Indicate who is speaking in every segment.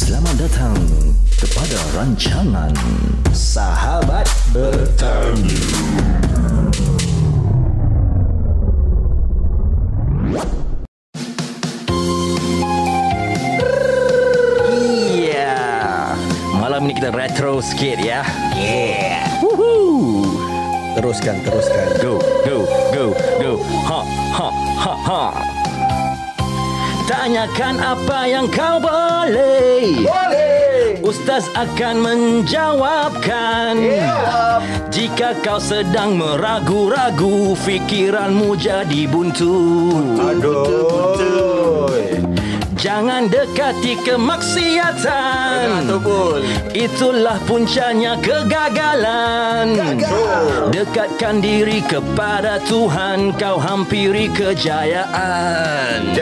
Speaker 1: Selamat datang kepada rancangan Sahabat Bertanya. Iya, malam ini kita retro sikit ya. Yeah. Woohoo.
Speaker 2: Teruskan.
Speaker 1: Go. Ha. Tanyakan apa yang kau boleh. Ustaz akan menjawabkan. Jika kau sedang meragu-ragu, fikiranmu jadi buntu. Jangan dekati kemaksiatan. Itulah puncanya kegagalan. Dekatkan diri kepada Tuhan, kau hampiri kejayaan.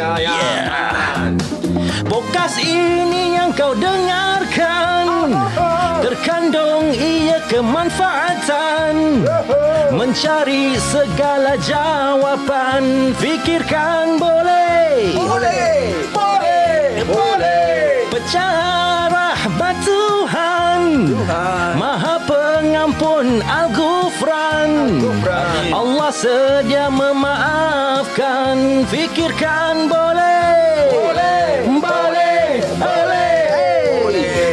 Speaker 1: Podcast ini yang kau dengarkan, terkandung ia kemanfaatan. Mencari segala jawapan, fikirkan boleh. Percaya rahmat Tuhan, Maha Pengampun Al-Ghufran. Allah sedia memaafkan, fikirkan boleh.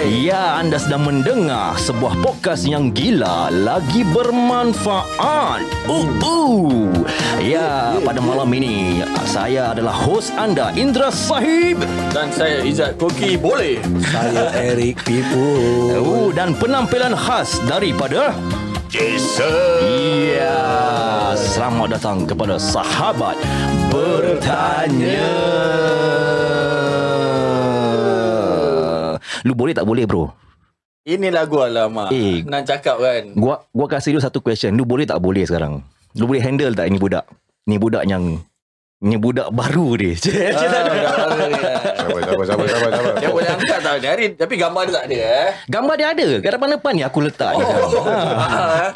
Speaker 1: Ya, anda sedang mendengar sebuah podcast yang gila lagi bermanfaat. Ya, pada malam ini saya adalah host anda, Indra Sahib.
Speaker 3: Dan saya Izzat Koki Boleh.
Speaker 2: Saya Eric Pipu.
Speaker 1: Dan penampilan khas daripada Jason. Ya, selamat datang kepada Sahabat Bertanya. Lu boleh tak boleh, bro?
Speaker 3: Ini lagu alamak. Nak cakap kan.
Speaker 1: Gua kasih lu satu question. Lu boleh tak boleh sekarang? Lu boleh handle tak ini budak? Ni budak baru dia.
Speaker 2: Sabar.
Speaker 3: Dia boleh angkat tak hari, tapi gambar dia tak ada
Speaker 1: Gambar dia ada. Kat depan ni aku letak.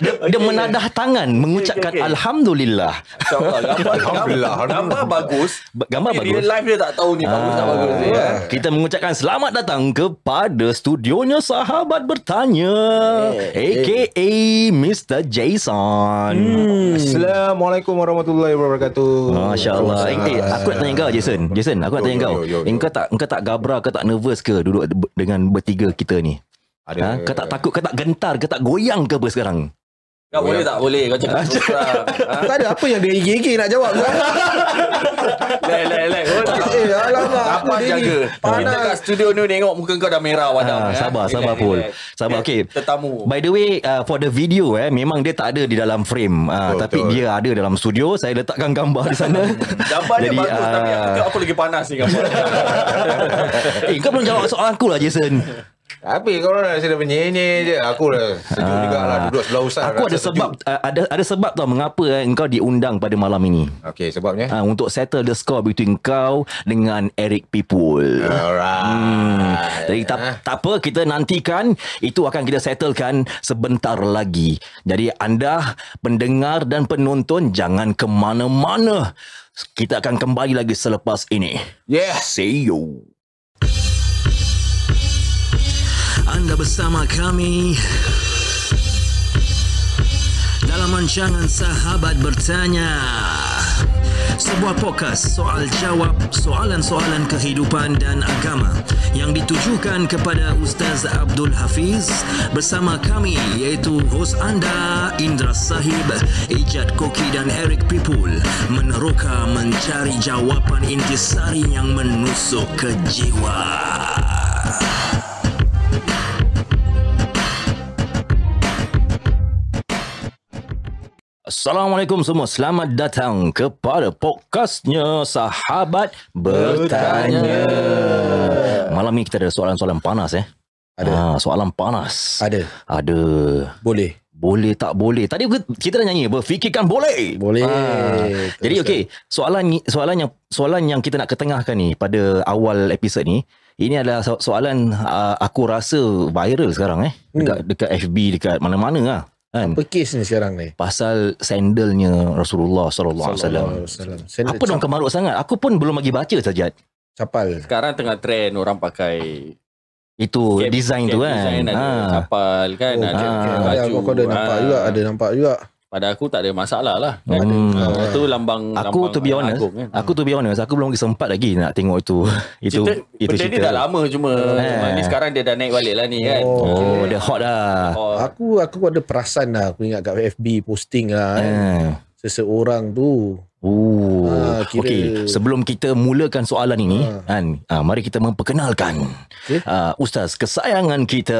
Speaker 1: Dia menadah tangan mengucapkan
Speaker 3: okay.
Speaker 1: Alhamdulillah.
Speaker 3: Alhamdulillah. Gambar bagus.
Speaker 1: Gambar bagus.
Speaker 3: Real life dia tak tahu ni bagus tak bagus ya.
Speaker 1: Kita mengucapkan selamat datang kepada studionya Sahabat Bertanya, aka Mr. Jason.
Speaker 2: Assalamualaikum warahmatullahi wabarakatuh.
Speaker 1: Masya Allah. Aku nak tanya kau, Jason, aku nak tanya kau. Engkau tak gabra, kau tak nervous ke duduk dengan bertiga kita ni?
Speaker 2: Ada.
Speaker 1: Kau tak takut, kau tak gentar, kau tak goyang ke apa sekarang?
Speaker 3: Kau boleh tak boleh kau cakap terang.
Speaker 2: Tak ada apa yang dia gigi nak jawab.
Speaker 3: Lek.
Speaker 2: Alamak.
Speaker 3: Apa jaga? Kita kat studio ni tengok muka kau dah merah padam.
Speaker 1: Sabar Pul. Sabar. Okay.
Speaker 3: Tetamu.
Speaker 1: By the way, for the video memang dia tak ada di dalam frame. Tapi dia ada dalam studio. Saya letakkan gambar di sana.
Speaker 3: Gambar dia bagus tapi aku lagi panas ni gambar.
Speaker 1: Kau belum jawab soalan aku lah, Jason.
Speaker 2: Tapi korang dah sedang menyenyi je. Aku dah sejuk juga lah duduk sebelah Ustaz.
Speaker 1: Aku ada sebab ada sebab tau mengapa engkau diundang pada malam ini.
Speaker 2: Okey, sebabnya?
Speaker 1: Untuk settle the score between kau dengan Eric People.
Speaker 2: Alright.
Speaker 1: Jadi tak apa, kita nantikan. Itu akan kita settlekan sebentar lagi. Jadi anda pendengar dan penonton jangan ke mana-mana. Kita akan kembali lagi selepas ini. See you. Anda bersama kami dalam rancangan Sahabat Bertanya, sebuah podcast soal jawab soalan-soalan kehidupan dan agama yang ditujukan kepada Ustaz Abdul Hafiz bersama kami, iaitu hos anda Indra Sahib, Izzat Koki dan Eric Pipul, meneroka mencari jawapan intisari yang menusuk ke jiwa. Assalamualaikum semua. Selamat datang kepada podcastnya Sahabat Bertanya. Malam ni kita ada soalan-soalan panas Ada. Soalan panas.
Speaker 2: Ada. Boleh tak boleh. Tadi kita dah nyanyi berfikirkan boleh. Jadi okey, soalan yang kita nak ketengahkan ni pada awal episod ni, ini adalah soalan aku rasa viral sekarang dekat FB, dekat mana-mana lah. Apa kes ni sekarang ni?
Speaker 1: Pasal sandalnya Rasulullah sallallahu alaihi wasallam. Apa dong kemaruk sangat? Aku pun belum lagi baca saja.
Speaker 2: Capal.
Speaker 3: Sekarang tengah trend orang pakai
Speaker 2: Itu design tu kan.
Speaker 3: Design ada kapal kan, ada baju.
Speaker 4: Aku ada nampak juga.
Speaker 3: Pada aku tak ada masalah lah kan. Itu lambang
Speaker 2: Aku to be honest,
Speaker 3: agung, kan?
Speaker 2: aku belum sempat lagi nak tengok itu
Speaker 3: Benda
Speaker 2: cerita
Speaker 3: ni dah lama cuma ni sekarang dia dah naik balik lah ni kan.
Speaker 2: dia hot dah.
Speaker 4: Aku ada perasan lah. Aku ingat kat FB posting lah kan. Seseorang tu.
Speaker 2: Okey, sebelum kita mulakan soalan ini kan, mari kita memperkenalkan ustaz kesayangan kita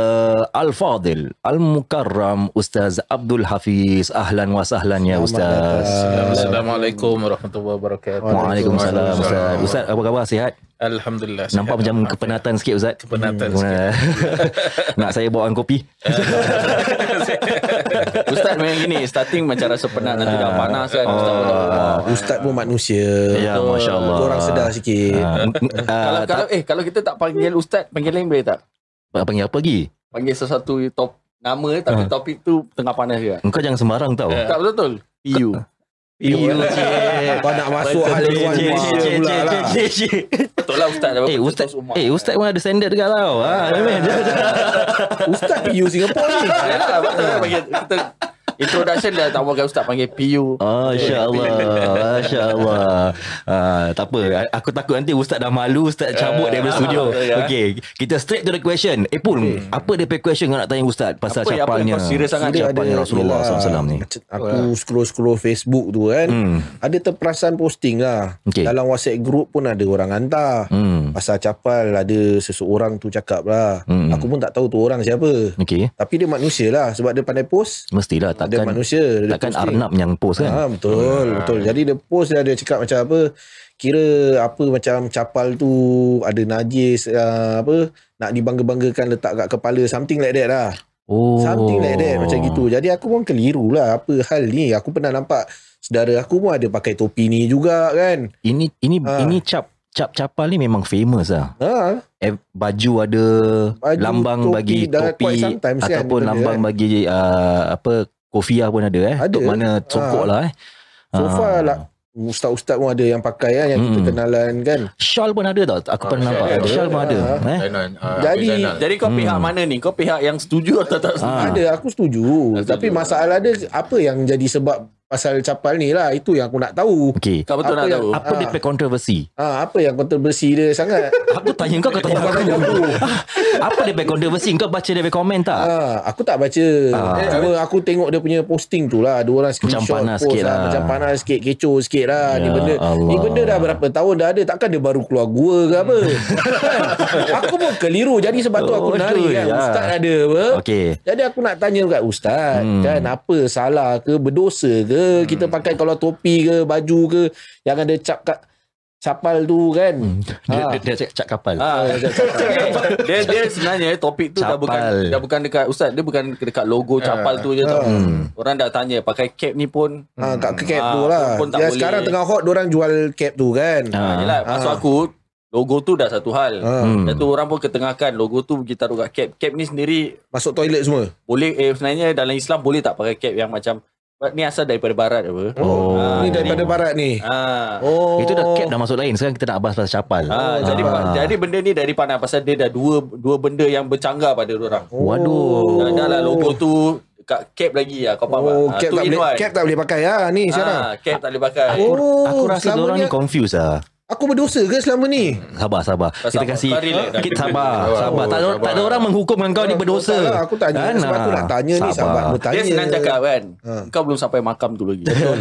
Speaker 2: Al-Fadil Al-Mukarram Ustaz Abdul Hafiz. Ahlan wa sahlan ya ustaz.
Speaker 5: Assalamualaikum warahmatullahi wabarakatuh.
Speaker 2: Waalaikumsalam ustaz. Ustaz apa khabar, sihat?
Speaker 5: Alhamdulillah.
Speaker 2: Nampak macam kepenatan sikit ustaz.
Speaker 5: Kepenatan sikit.
Speaker 2: Nak saya bawakan kopi?
Speaker 3: Ustaz memang gini, starting macam rasa penat, nanti dah panas kan.
Speaker 4: Ustaz pun manusia.
Speaker 2: Ya, masya-Allah.
Speaker 4: Orang sedar sikit.
Speaker 3: Kalau kita tak panggil ustaz, panggil lain boleh tak?
Speaker 2: Panggil apa lagi?
Speaker 3: Panggil sesuatu nama tapi topik tu tengah panas juga.
Speaker 2: Engkau jangan sembarang tau.
Speaker 3: Tak betul. PU.
Speaker 4: Kau nak masuk hal luar pula lah.
Speaker 3: Betul lah ustaz.
Speaker 2: Ustaz pun ada standard dekat tau.
Speaker 4: Ustaz PU Singapore ni.
Speaker 3: Yalah, betul lah panggil kita introduction dah tawarkan ustaz panggil PU.
Speaker 2: Masya-Allah. Tak apa. Aku takut nanti ustaz dah malu, ustaz cabut daripada studio. Okey, kita straight to the question. Pul, apa dia question kau nak tanya ustaz pasal capalnya? Capalnya Rasulullah SAW ni.
Speaker 4: Aku scroll Facebook tu kan. Ada terperasan posting lah. Dalam WhatsApp group pun ada orang hantar. Pasal capal ada seseorang tu cakap lah. Aku pun tak tahu tu orang siapa. Tapi dia manusia lah sebab dia pandai post.
Speaker 2: Mestilah,
Speaker 4: dia manusia.
Speaker 2: Takkan Arnab yang post kan?
Speaker 4: Betul. Jadi dia post dia cakap macam apa, kira apa macam capal tu ada najis nak dibangga-banggakan letak kat kepala, something like that lah. Something like that macam gitu. Jadi aku pun keliru lah, apa hal ni. Aku pernah nampak saudara aku pun ada pakai topi ni juga kan.
Speaker 2: Ini capal ni memang famous lah. Baju ada lambang topi, bagi topi ataupun kan, lambang bagi kofiah pun ada
Speaker 4: ada.
Speaker 2: Untuk mana sokok lah
Speaker 4: So far lah ustaz-ustaz pun ada yang pakai yang kita kenalan kan.
Speaker 2: Shawl pun ada tau. Aku pernah nampak shawl pun ada.
Speaker 3: Jadi kau pihak mana ni? Kau pihak yang setuju atau tak setuju?
Speaker 4: Ada, aku setuju. Tapi masalah dia apa yang jadi sebab pasal capal ni lah. Itu yang aku nak tahu.
Speaker 2: Okey.
Speaker 3: Kau betul nak tahu.
Speaker 2: Apa dia kontroversi?
Speaker 4: Apa yang kontroversi dia sangat?
Speaker 2: Aku tanya kau tanya aku. Apa dia kontroversi? Kau baca dia komen tak?
Speaker 4: Aku tak baca. Cuma aku tengok dia punya posting tu lah. Ada orang screenshot
Speaker 2: macam panas
Speaker 4: post
Speaker 2: sikit lah.
Speaker 4: Macam panas sikit, kecoh sikit lah.
Speaker 2: Ya
Speaker 4: Ni benda dah berapa tahun dah ada. Takkan dia baru keluar gua ke apa? Aku pun keliru. Jadi sebab tu aku nari kan. Ustaz ada apa? Jadi aku nak tanya kat ustaz kan, apa salah ke, berdosa ke kita pakai kalau topi ke, baju ke yang ada cap kat capal tu kan.
Speaker 2: Dia cap kapal.
Speaker 3: Dia sebenarnya topik tu dah bukan dekat ustaz, dia bukan dekat logo capal tu je tau. Orang dah tanya pakai cap ni pun
Speaker 4: kat cap tu lah. Sekarang tengah hot diorang jual cap tu kan.
Speaker 3: Yalah, maksud aku logo tu dah satu hal. Dan tu orang pun ketengahkan logo tu kita taruh kat cap. Cap ni sendiri
Speaker 4: masuk toilet semua.
Speaker 3: Boleh sebenarnya dalam Islam boleh tak pakai cap yang macam ni asal daripada barat apa?
Speaker 4: Ni daripada barat ni.
Speaker 2: Itu dah cap dah masuk lain. Sekarang kita nak bahas pasal capal.
Speaker 3: Jadi benda ni dari pandang pasal dia dah dua benda yang bercanggah pada orang.
Speaker 2: Waduh.
Speaker 3: Dah lah logo tu kat cap lagi lah. Kau faham tak?
Speaker 4: Cap tak boleh pakai lah ni sekarang.
Speaker 3: Cap tak boleh pakai.
Speaker 2: Aku rasa orang ni confused lah.
Speaker 4: Aku berdosa ke selama ni?
Speaker 2: Sabar. Kita kasih sabar. Tak ada orang menghukum dengan kau ni berdosa.
Speaker 4: Aku tanya sebab aku nak tanya ni, sahabat bertanya.
Speaker 3: Dia senang cakap kan. Kau belum sampai makam tu lagi.
Speaker 4: Betul.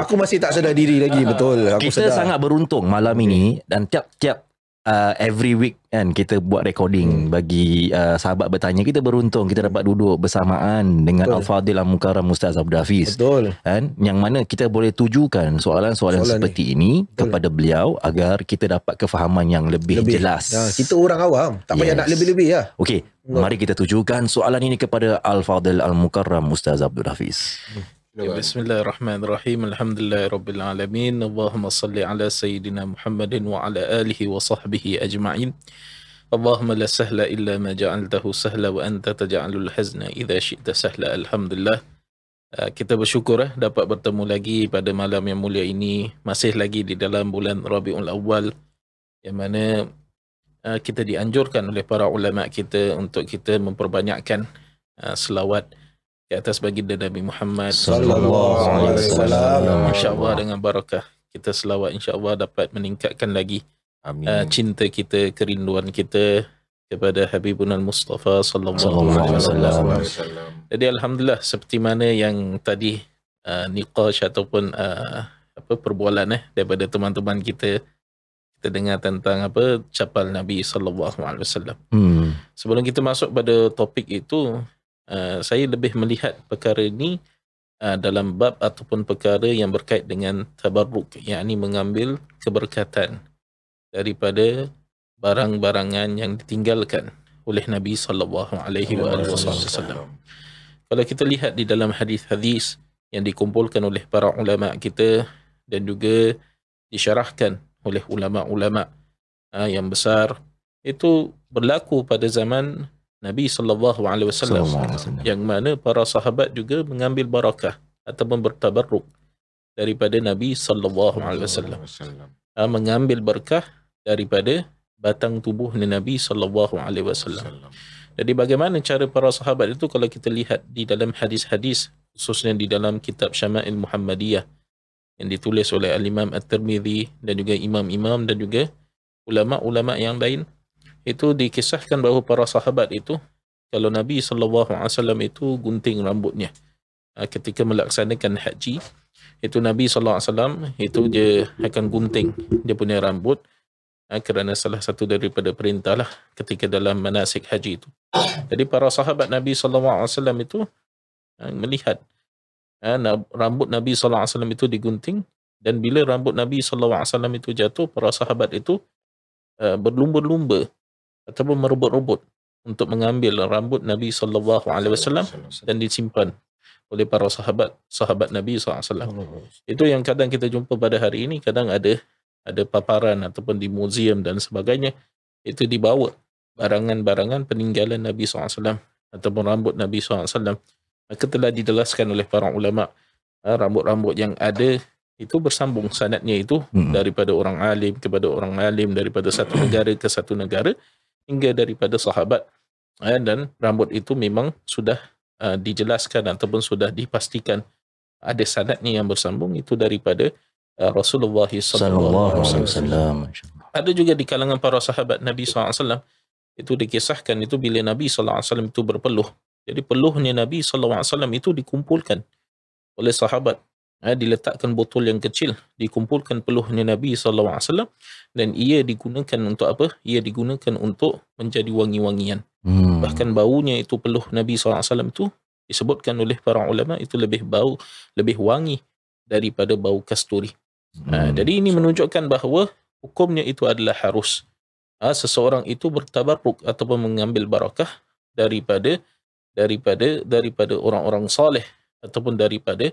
Speaker 4: Aku masih tak sedar diri lagi. Betul.
Speaker 2: Kita sangat beruntung malam ini dan tiap every week kan kita buat recording bagi sahabat bertanya. Kita beruntung kita dapat duduk bersamaan dengan Al-Fadil Al-Mukarram Ustaz Abdul Hafiz.
Speaker 4: Betul.
Speaker 2: Kan, yang mana kita boleh tujukan soalan-soalan seperti ini kepada beliau agar kita dapat kefahaman yang lebih jelas.
Speaker 4: Kita orang awam, tak payah nak lebih-lebih lah.
Speaker 2: Okey, mari kita tujukan soalan ini kepada Al-Fadil Al-Mukarram Ustaz Abdul Hafiz.
Speaker 5: Bismillahirrahmanirrahim. Alhamdulillahirabbil alamin. Allahumma salli ala sayyidina Muhammadin wa ala alihi wa sahbihi ajma'in. Allahumma la sahla illa ma ja'altahu sahla wa anta taj'alul hazna idza syi'ta sahla. Alhamdulillah. Kita bersyukur dapat bertemu lagi pada malam yang mulia ini, masih lagi di dalam bulan Rabiul Awal, yang mana kita dianjurkan oleh para ulama kita untuk kita memperbanyakkan selawat ke atas baginda Nabi Muhammad sallallahu alaihi wasallam. Insya-Allah dengan barakah kita selawat, insya-Allah dapat meningkatkan lagi cinta kita, kerinduan kita kepada Habibuna Mustafa sallallahu alaihi wasallam. Jadi alhamdulillah, seperti mana yang tadi niqash ataupun perbualan daripada teman-teman kita dengar tentang capal Nabi sallallahu alaihi wasallam. Sebelum kita masuk pada topik itu, saya lebih melihat perkara ini dalam bab ataupun perkara yang berkait dengan tabarruk, yakni mengambil keberkatan daripada barang-barangan yang ditinggalkan oleh Nabi sallallahu alaihi wasallam. Kalau kita lihat di dalam hadis-hadis yang dikumpulkan oleh para ulama kita dan juga disyarahkan oleh ulama-ulama yang besar, itu berlaku pada zaman Nabi sallallahu alaihi wasallam, yang mana para sahabat juga mengambil barakah ataupun bertabarruk daripada Nabi sallallahu alaihi wasallam, mengambil berkah daripada batang tubuh Nabi sallallahu alaihi wasallam. Jadi bagaimana cara para sahabat itu kalau kita lihat di dalam hadis-hadis, khususnya di dalam kitab Syama'il Muhammadiyah yang ditulis oleh Al-Imam At-Tirmidzi dan juga imam-imam dan juga ulama-ulama yang lain, itu dikisahkan bahawa para sahabat itu, kalau Nabi SAW itu gunting rambutnya ketika melaksanakan haji, itu Nabi SAW itu dia akan gunting dia punya rambut kerana salah satu daripada perintah lah ketika dalam manasik haji itu. Jadi para sahabat Nabi SAW itu melihat rambut Nabi SAW itu digunting, dan bila rambut Nabi SAW itu jatuh, para sahabat itu berlumba-lumba ataupun merebut-rebut untuk mengambil rambut Nabi SAW dan disimpan oleh para sahabat Nabi SAW. Itu yang kadang kita jumpa pada hari ini, kadang ada paparan ataupun di muzium dan sebagainya, itu dibawa barangan-barangan peninggalan Nabi SAW ataupun rambut Nabi SAW. Maka telah dijelaskan oleh para ulama, rambut-rambut yang ada itu bersambung sanadnya itu daripada orang alim kepada orang alim, daripada satu negara ke satu negara, hingga daripada sahabat, dan rambut itu memang sudah dijelaskan ataupun sudah dipastikan ada sanadnya yang bersambung itu daripada Rasulullah sallallahu alaihi wasallam. Ada juga di kalangan para sahabat Nabi SAW itu dikisahkan itu bila Nabi SAW itu berpeluh. Jadi peluhnya Nabi SAW itu dikumpulkan oleh sahabat, diletakkan botol yang kecil, dikumpulkan peluhnya Nabi SAW, dan ia digunakan untuk apa? Ia digunakan untuk menjadi wangi-wangian. Bahkan baunya itu, peluh Nabi SAW itu disebutkan oleh para ulama itu lebih wangi daripada bau kasturi. Jadi ini menunjukkan bahawa hukumnya itu adalah harus seseorang itu bertabarruk ataupun mengambil barakah daripada orang-orang saleh ataupun daripada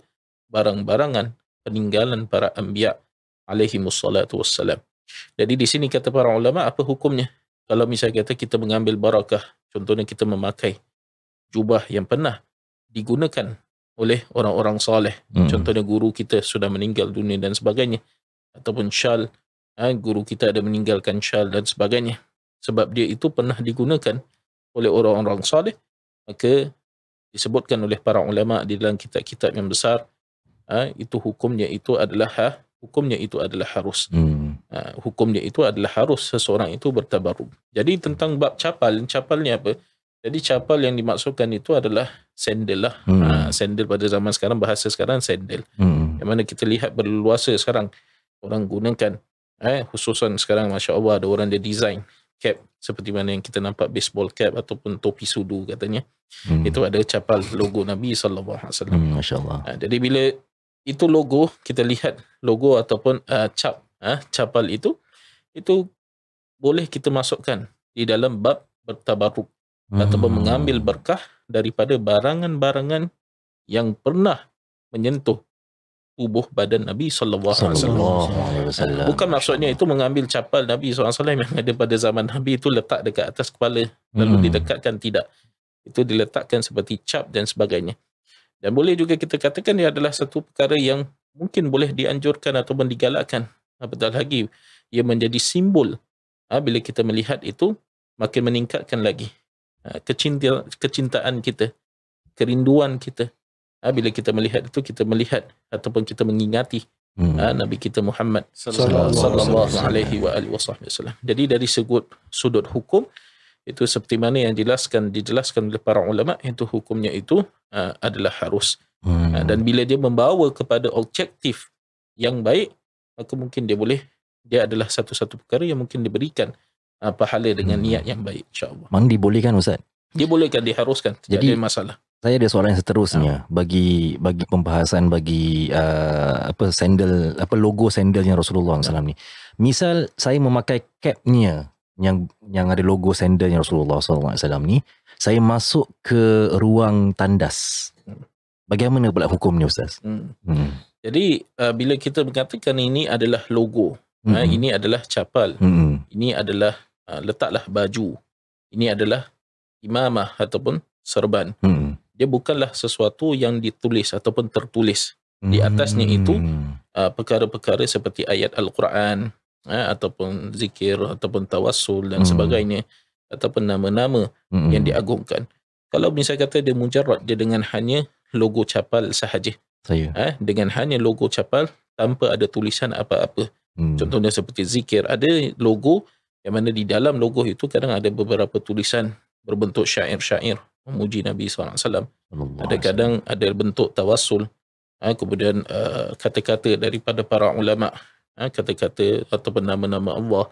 Speaker 5: barang-barangan peninggalan para anbiya alaihi wassalatu wassalam. Jadi di sini kata para ulama, apa hukumnya kalau misalnya kita mengambil barakah, contohnya kita memakai jubah yang pernah digunakan oleh orang-orang saleh, contohnya guru kita sudah meninggal dunia dan sebagainya, ataupun syal, guru kita ada meninggalkan syal dan sebagainya, sebab dia itu pernah digunakan oleh orang-orang saleh, maka disebutkan oleh para ulama di dalam kitab-kitab yang besar, itu hukumnya itu adalah harus. Hukumnya itu adalah harus seseorang itu bertabarruk. Jadi tentang bab capalnya apa? Jadi capal yang dimaksudkan itu adalah sandal lah. Sandal pada zaman sekarang, bahasa sekarang sandal. Yang mana kita lihat berluasa sekarang orang gunakan, khususan sekarang Masya Allah ada orang dia design cap seperti mana yang kita nampak baseball cap ataupun topi sudu katanya. Itu ada capal logo Nabi SAW.
Speaker 2: Masya Allah.
Speaker 5: Jadi bila itu logo, kita lihat logo ataupun capal itu boleh kita masukkan di dalam bab bertabarruk ataupun mengambil berkah daripada barangan-barangan yang pernah menyentuh tubuh badan Nabi sallallahu alaihi wasallam. Bukan maksudnya itu mengambil capal Nabi sallallahu alaihi wasallam yang ada pada zaman Nabi itu letak dekat atas kepala lalu didekatkan, tidak. Itu diletakkan seperti cap dan sebagainya. Dan boleh juga kita katakan ia adalah satu perkara yang mungkin boleh dianjurkan ataupun digalakkan. Apatah lagi ia menjadi simbol bila kita melihat itu, makin meningkatkan lagi kecintaan kita, kerinduan kita. Bila kita melihat itu, kita melihat ataupun kita mengingati Nabi kita Muhammad sallallahu alaihi wasallam. Jadi dari sudut hukum itu, seperti mana yang dijelaskan oleh para ulama, itu hukumnya itu adalah harus. Dan bila dia membawa kepada objektif yang baik, maka mungkin dia adalah satu-satu perkara yang mungkin diberikan pahala dengan niat yang baik, insya-Allah.
Speaker 2: Memang dibolehkan Ustaz? Dibolehkan,
Speaker 5: diharuskan. Tidak ada masalah.
Speaker 2: Saya ada soalan yang seterusnya bagi pembahasan bagi logo sandalnya Rasulullah SAW ni. Misal saya memakai capnya yang ada logo sandalnya Rasulullah SAW ni, saya masuk ke ruang tandas. Bagaimana pula hukumnya Ustaz?
Speaker 5: Jadi bila kita mengatakan ini adalah logo, ini adalah capal, ini adalah letaklah baju, ini adalah imamah ataupun serban. Dia bukanlah sesuatu yang ditulis ataupun tertulis. Di atasnya itu perkara-perkara seperti ayat Al-Quran, ataupun zikir, ataupun tawassul dan sebagainya, ataupun nama-nama yang diagungkan. Kalau misalnya kata dia mujarrad, dia dengan hanya logo capal sahaja, dengan hanya logo capal tanpa ada tulisan apa-apa. Contohnya seperti zikir, ada logo yang mana di dalam logo itu kadang ada beberapa tulisan berbentuk syair-syair memuji Nabi SAW. Ada kadang ada bentuk tawassul, kemudian kata-kata daripada para ulama, kata-kata ataupun nama-nama Allah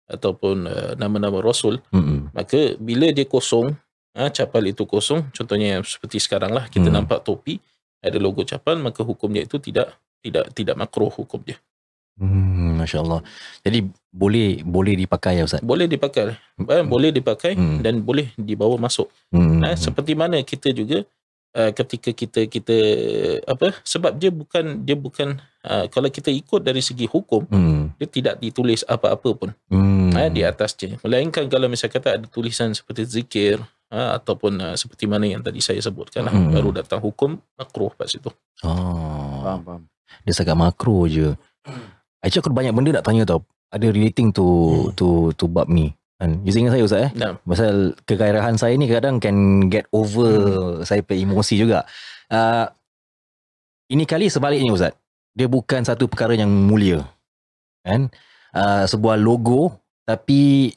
Speaker 5: ataupun nama-nama Rasul. Maka bila dia kosong, capal itu kosong, contohnya yang seperti sekarang lah, kita nampak topi ada logo capal, maka hukumnya itu tidak makruh hukum dia.
Speaker 2: Masya Allah. Jadi boleh dipakai ya Ustaz? Boleh dipakai.
Speaker 5: Boleh dipakai dan boleh dibawa masuk. Seperti mana kita juga ketika kita sebab dia bukan kalau kita ikut dari segi hukum, dia tidak ditulis apa-apa pun di atasnya. Melainkan kalau misalnya kata ada tulisan seperti zikir ataupun seperti mana yang tadi saya sebutkan, baru datang hukum makruh pas itu.
Speaker 2: Faham. Dia sangat makruh je. Actually aku banyak benda nak tanya tau, ada relating to bab ni kan. You ingat saya Ustaz pasal kegairahan saya ni kadang can get over saya punya emosi juga. Ini kali sebaliknya Ustaz, dia bukan satu perkara yang mulia kan, sebuah logo tapi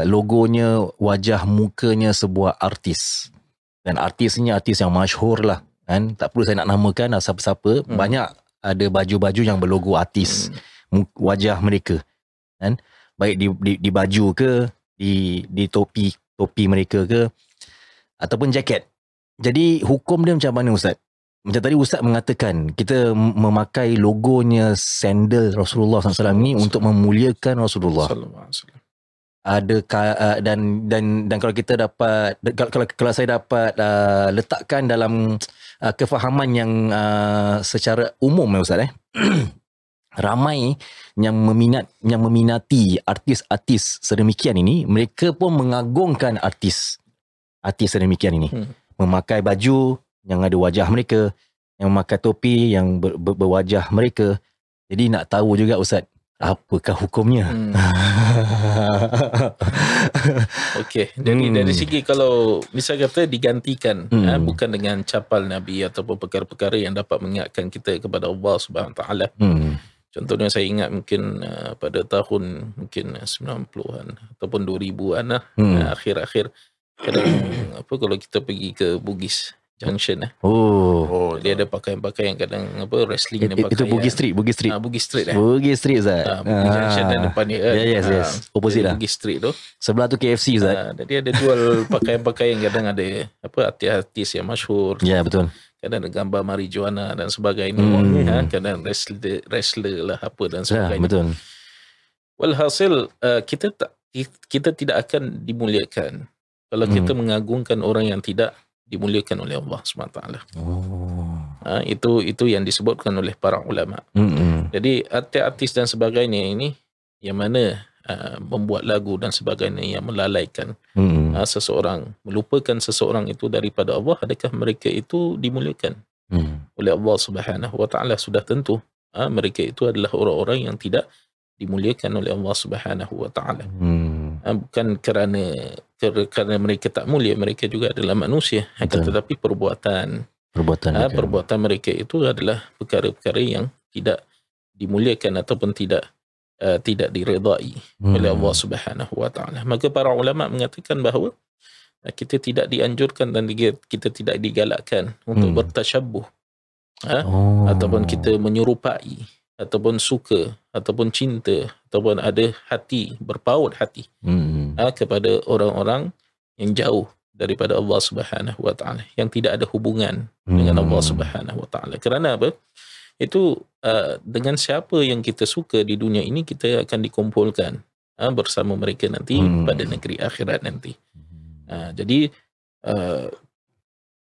Speaker 2: logonya, wajah mukanya sebuah artis, dan artisnya artis yang masyhur lah kan. Tak perlu saya nak namakan siapa-siapa. Banyak ada baju-baju yang berlogo artis, wajah mereka kan, baik di baju ke, di topi mereka ke, ataupun jaket. Jadi hukum dia macam mana Ustaz? Macam tadi Ustaz mengatakan kita memakai logonya sandal Rasulullah SAW ni untuk memuliakan Rasulullah. Ada dan kalau kita dapat, kalau saya dapat letakkan dalam kefahaman yang secara umum Ustaz, ramai yang meminati artis-artis sedemikian ini, mereka pun mengagungkan artis sedemikian ini, memakai baju yang ada wajah mereka, yang memakai topi yang berwajah mereka. Jadi nak tahu juga Ustaz, apakah hukumnya?
Speaker 5: Okey, jadi dari segi kalau misal kata digantikan bukan dengan capal Nabi ataupun perkara-perkara yang dapat mengingatkan kita kepada Allah Subhanahu Taala. Contohnya saya ingat mungkin pada tahun mungkin 90-an ataupun 2000-an akhir-akhir kadang kalau kita pergi ke Bugis Junction dia ada pakaian-pakaian kadang wrestling dia pakai.
Speaker 2: Itu Bugis Street.
Speaker 5: Bugis Street
Speaker 2: Ustaz.
Speaker 5: Bugis Junction dan depan ni
Speaker 2: yes. Opposite lah.
Speaker 5: Bugis Street tu.
Speaker 2: Sebelah tu KFC Ustaz.
Speaker 5: Jadi ada jual pakaian-pakaian, kadang ada artis-artis yang masyhur.
Speaker 2: Ya betul.
Speaker 5: Kadang ada gambar marijuana dan sebagainya. Kadang wrestler lah apa dan sebagainya.
Speaker 2: Betul.
Speaker 5: Walhasil kita tidak akan dimuliakan kalau kita mengagungkan orang yang tidak dimuliakan oleh Allah SWT. Itu yang disebutkan oleh para ulama. Jadi artis dan sebagainya ini yang mana membuat lagu dan sebagainya yang melalaikan seseorang, melupakan seseorang itu daripada Allah, adakah mereka itu dimuliakan oleh Allah Subhanahu Wa Taala? Sudah tentu mereka itu adalah orang-orang yang tidak dimuliakan oleh Allah Subhanahu wa taala. Bukan kerana mereka tak mulia, mereka juga adalah manusia. Tetapi perbuatan mereka itu adalah perkara-perkara yang tidak dimuliakan ataupun tidak diredai oleh Allah Subhanahu wa taala. Maka para ulama mengatakan bahawa kita tidak dianjurkan dan kita tidak digalakkan untuk bertasyabbuh ataupun kita menyerupai ataupun suka ataupun cinta ataupun ada hati, berpaut hati kepada orang-orang yang jauh daripada Allah Subhanahu wa taala, yang tidak ada hubungan dengan Allah Subhanahu wa taala. Kerana apa? Itu dengan siapa yang kita suka di dunia ini, kita akan dikumpulkan bersama mereka nanti pada negeri akhirat nanti. Jadi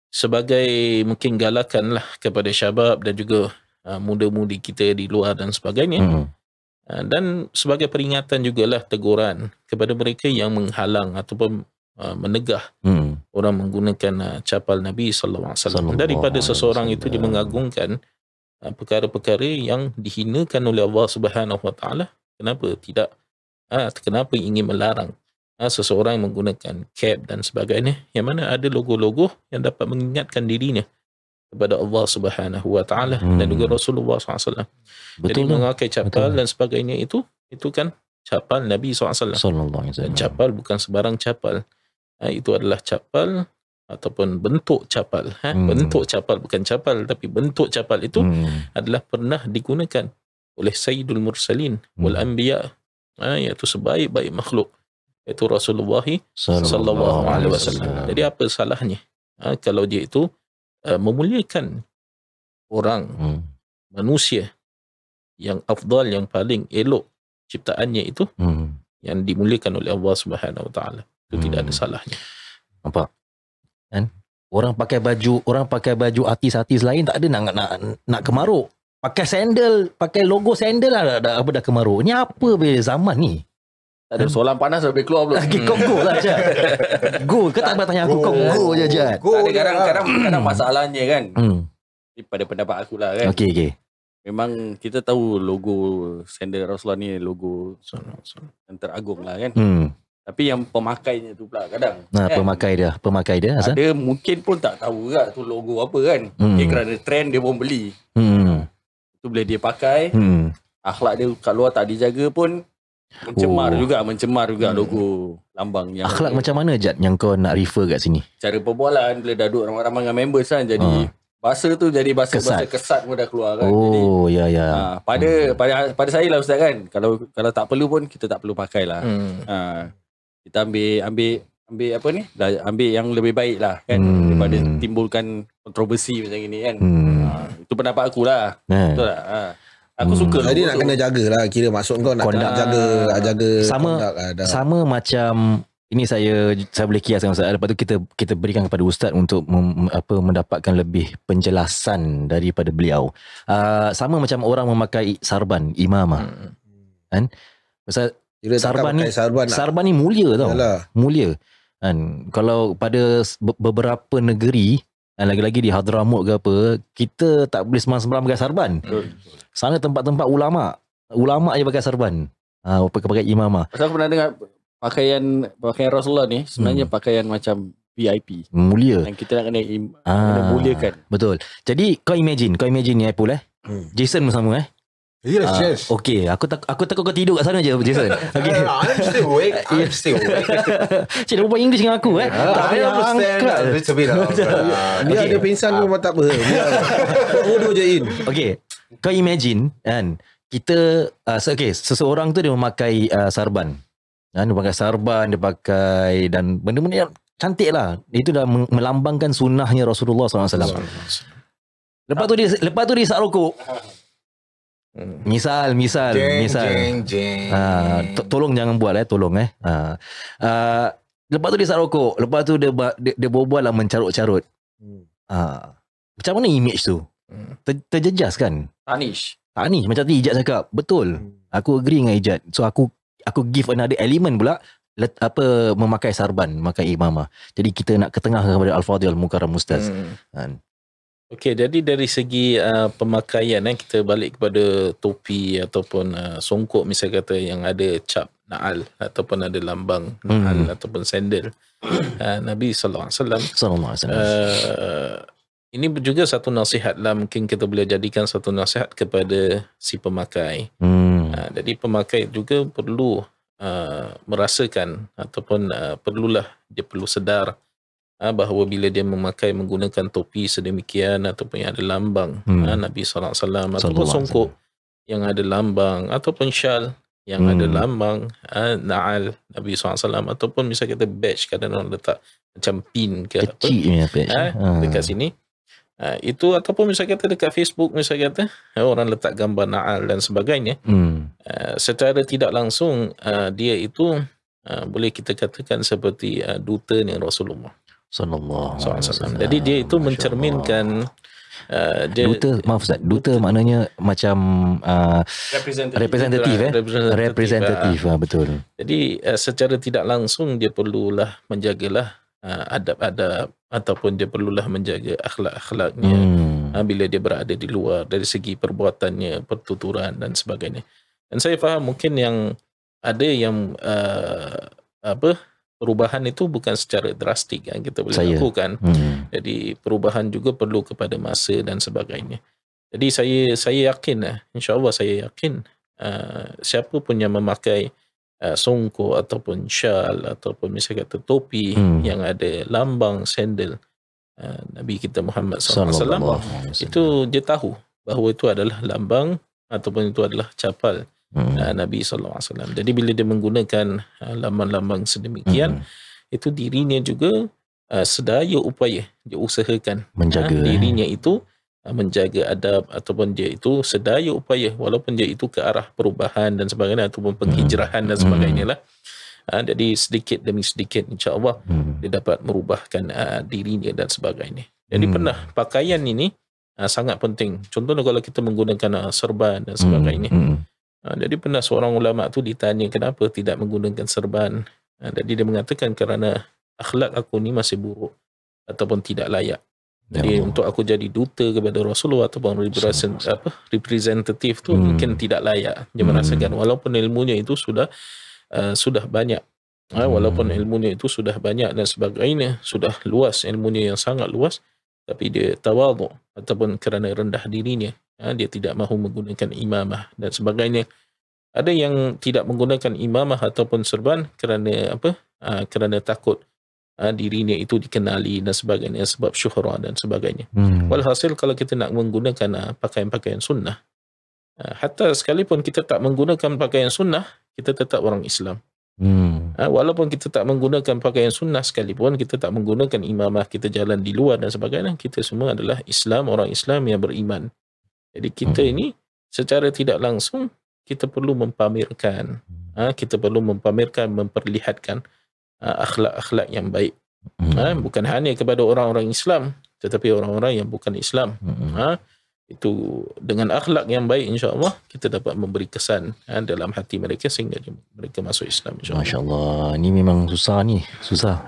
Speaker 5: sebagai mungkin galakan lah kepada syabab dan juga muda-mudi kita di luar dan sebagainya, dan sebagai peringatan jugalah, teguran kepada mereka yang menghalang ataupun menegah orang menggunakan capal Nabi sallallahu alaihi wasallam, daripada seseorang itu dia mengagungkan perkara-perkara yang dihinakan oleh Allah Subhanahu wa taala. Kenapa ingin melarang seseorang menggunakan cap dan sebagainya, yang mana ada logo-logo yang dapat mengingatkan dirinya kepada Allah Subhanahu wa taala dan juga Rasulullah SAW. Jadi memakai capal dan sebagainya itu kan capal Nabi SAW. Dan capal bukan sebarang capal. Itu adalah capal ataupun bentuk capal. Bentuk capal, bukan capal, tapi bentuk capal itu adalah pernah digunakan oleh Sayyidul Mursalin wal Anbiya, iaitu sebaik-baik makhluk, iaitu Rasulullah sallallahu alaihi wasallam. Jadi apa salahnya kalau dia itu memuliakan orang, manusia yang afdal, yang paling elok ciptaannya itu, yang dimuliakan oleh Allah Subhanahu wa taala. Itu tidak ada salahnya.
Speaker 2: Nampak? Kan? Orang pakai baju artis-artis lain tak ada nak kemaruk. Pakai sandal, pakai logo sandal dah kemaruk. Ni apa bila zaman ni?
Speaker 3: Tak ada soalan panas dah boleh keluar belum?
Speaker 2: Kau go lah je. Go ke tak tanya aku, kau go je je.
Speaker 3: Kadang masalahnya kan. Pada pendapat aku lah kan.
Speaker 2: Okey.
Speaker 3: Memang kita tahu logo sandal Rasulullah ni logo yang teragung lah kan. Tapi yang pemakainya tu pula kadang.
Speaker 2: Kan? Pemakai dia asal?
Speaker 3: Ada mungkin pun tak tahu juga tu logo apa kan. Mungkin kerana trend dia pun beli. Tu bila dia pakai, akhlak dia kat luar tak dijaga pun mencemar juga logo lambang yang
Speaker 2: akhlak macam mana Jad yang kau nak refer kat sini?
Speaker 3: Cara perbualan bila dah duduk ramai-ramai dengan members kan, jadi bahasa tu jadi bahasa kesat pun dah keluar kan. Pada saya lah Ustaz kan, kalau tak perlu pun kita tak perlu pakai lah. Kita ambil apa ni, ambil yang lebih baik lah kan, daripada timbulkan kontroversi macam ni kan. Itu pendapat aku lah. Betul tak? Aku suka.
Speaker 4: Jadi nak kena jagalah, kira maksud kau nak jaga
Speaker 2: sama macam ini saya boleh kiaskan Ustaz. Lepas tu kita berikan kepada Ustaz untuk mendapatkan lebih penjelasan daripada beliau. Sama macam orang memakai sarban imamah. Kan? Pasal sarban ni mulia tau. Yalah. Mulia. Kan? Kalau pada beberapa negeri, lagi-lagi di Hadramut ke apa, kita tak boleh sembarang pakai sarban. Sana tempat-tempat ulama je pakai sarban. Pakai imamah.
Speaker 3: Pasal aku pernah dengar pakaian Rasulullah ni sebenarnya pakaian macam VIP.
Speaker 2: Mulia.
Speaker 3: Yang kita nak kena muliakan.
Speaker 2: Betul. Jadi kau imagine ni Apple Jason bersama
Speaker 4: Yes.
Speaker 2: Okay, aku takut kau tidur kat sana je Jason. Okay.
Speaker 4: I'm still awake.
Speaker 2: Cik dah berbual English dengan aku
Speaker 4: Tak payah angkat. Dia ada pingsan pun tak apa. Bodoh je in.
Speaker 2: Okay, kau imagine kan, kita seseorang tu dia memakai sarban. Dia pakai sarban, dia pakai dan benda-benda yang cantik lah. Itu dah melambangkan sunnahnya Rasulullah SAW. Lepas tu dia isap rokok. Misal. Tolong jangan buat tolong. Lepas tu dia isap rokok. Lepas tu dia berbual lah mencarut-carut. Macam mana image tu? Terjejas kan?
Speaker 3: Tarnish
Speaker 2: macam tadi Ijat cakap. Betul. Aku agree dengan Ijat. So aku give another element pula, memakai sarban, memakai imamah. Jadi kita nak ketengah kepada Al-Fadhil Mukarram Ustaz.
Speaker 5: Okey, jadi dari segi pemakaian kita balik kepada topi ataupun songkok misalnya kata yang ada cap na'al ataupun ada lambang na'al ataupun sandal. Nabi sallallahu alaihi wasallam ini juga satu nasihat lah, mungkin kita boleh jadikan satu nasihat kepada si pemakai. Jadi pemakai juga perlu merasakan ataupun perlulah dia perlu sedar bahawa bila dia menggunakan topi sedemikian ataupun yang ada lambang Nabi SAW ataupun songkok yang ada lambang ataupun syal yang ada lambang na'al Nabi SAW ataupun misalnya kita badge, kadang orang letak macam pin ke
Speaker 2: kecil
Speaker 5: dekat sini itu, ataupun misalnya kita dekat Facebook misalnya kata orang letak gambar na'al dan sebagainya. Secara tidak langsung dia itu boleh kita katakan seperti duta ni Rasulullah
Speaker 2: sallallahu alaihi wasallam.
Speaker 5: Jadi dia itu mencerminkan
Speaker 2: duta maknanya macam representatif betul.
Speaker 5: Jadi secara tidak langsung dia perlulah menjagalah adab-adab ataupun dia perlulah menjaga akhlak-akhlaknya bila dia berada di luar dari segi perbuatannya, pertuturan dan sebagainya. Dan saya faham mungkin yang ada yang perubahan itu bukan secara drastik yang kita boleh lakukan. Jadi perubahan juga perlu kepada masa dan sebagainya. Jadi saya yakin insya-Allah saya yakin siapa pun yang memakai songkok ataupun syal ataupun misalnya kata topi yang ada lambang sandal Nabi kita Muhammad SAW, itu dia tahu bahawa itu adalah lambang ataupun itu adalah capal Nabi SAW. Jadi bila dia menggunakan lambang-lambang sedemikian, itu dirinya juga sedaya upaya dia usahakan
Speaker 2: menjaga
Speaker 5: dirinya itu menjaga adab ataupun dia itu sedaya upaya walaupun dia itu ke arah perubahan dan sebagainya ataupun penghijrahan dan sebagainya lah. Jadi sedikit demi sedikit insya-Allah dia dapat merubahkan dirinya dan sebagainya. Jadi pernah pakaian ini sangat penting. Contohnya kalau kita menggunakan serban dan sebagainya. Jadi pernah seorang ulama tu ditanya kenapa tidak menggunakan serban. Jadi dia mengatakan kerana akhlak aku ni masih buruk ataupun tidak layak. Jadi untuk aku jadi duta kepada Rasulullah ataupun representatif tu mungkin tidak layak. Dia merasakan walaupun ilmunya itu sudah banyak. Walaupun ilmunya itu sudah banyak dan sebagainya, sudah luas ilmunya yang sangat luas, tapi dia tawadhu ataupun kerana rendah dirinya, dia tidak mahu menggunakan imamah dan sebagainya. Ada yang tidak menggunakan imamah ataupun serban kerana kerana takut dirinya itu dikenali dan sebagainya sebab syuhrah dan sebagainya. Walhasil kalau kita nak menggunakan pakaian-pakaian sunnah, hatta sekalipun kita tak menggunakan pakaian sunnah, kita tetap orang Islam. Walaupun kita tak menggunakan pakaian sunnah sekalipun, kita tak menggunakan imamah, kita jalan di luar dan sebagainya, kita semua adalah Islam, orang Islam yang beriman. Jadi kita ini secara tidak langsung kita perlu mempamerkan, memperlihatkan akhlak-akhlak yang baik. Bukan hanya kepada orang-orang Islam, tetapi orang-orang yang bukan Islam. Itu dengan akhlak yang baik, insya-Allah kita dapat memberi kesan dalam hati mereka sehingga mereka masuk Islam, insya-Allah.
Speaker 2: Masya-Allah, ni memang susah.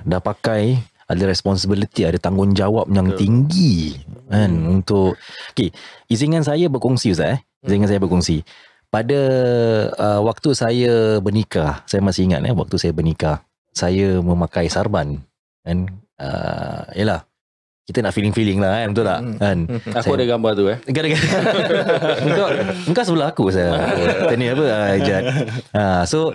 Speaker 2: Dah pakai, ada responsibility, ada tanggungjawab yang tinggi kan untuk. Okey, izinkan saya berkongsi Ustaz Izinkan saya berkongsi. Pada waktu saya bernikah, saya masih ingat waktu saya bernikah, saya memakai sarban kan. Yalah, kita nak feeling lah kan, betul tak kan?
Speaker 3: Aku ada gambar tu
Speaker 2: engkau sebelah aku saya. Tanya apa Ijat. So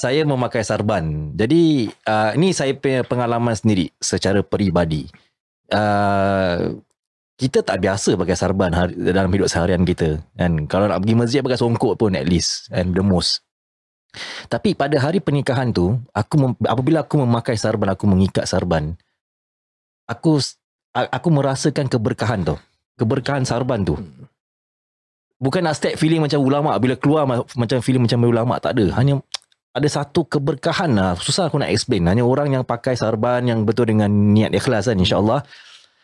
Speaker 2: saya memakai sarban. Jadi ni saya punya pengalaman sendiri secara peribadi. Kita tak biasa pakai sarban dalam hidup seharian kita kan. Kalau nak pergi masjid pakai songkok pun at least, and the most. Tapi pada hari pernikahan tu, apabila aku memakai sarban, aku mengikat sarban, aku merasakan keberkahan tu. Keberkahan sarban tu. Bukan nak step feeling macam ulama, bila keluar macam feeling macam ulama, tak ada. Hanya ada satu keberkahan lah. Susah aku nak explain. Hanya orang yang pakai sarban yang betul dengan niat ikhlas kan, insya-Allah,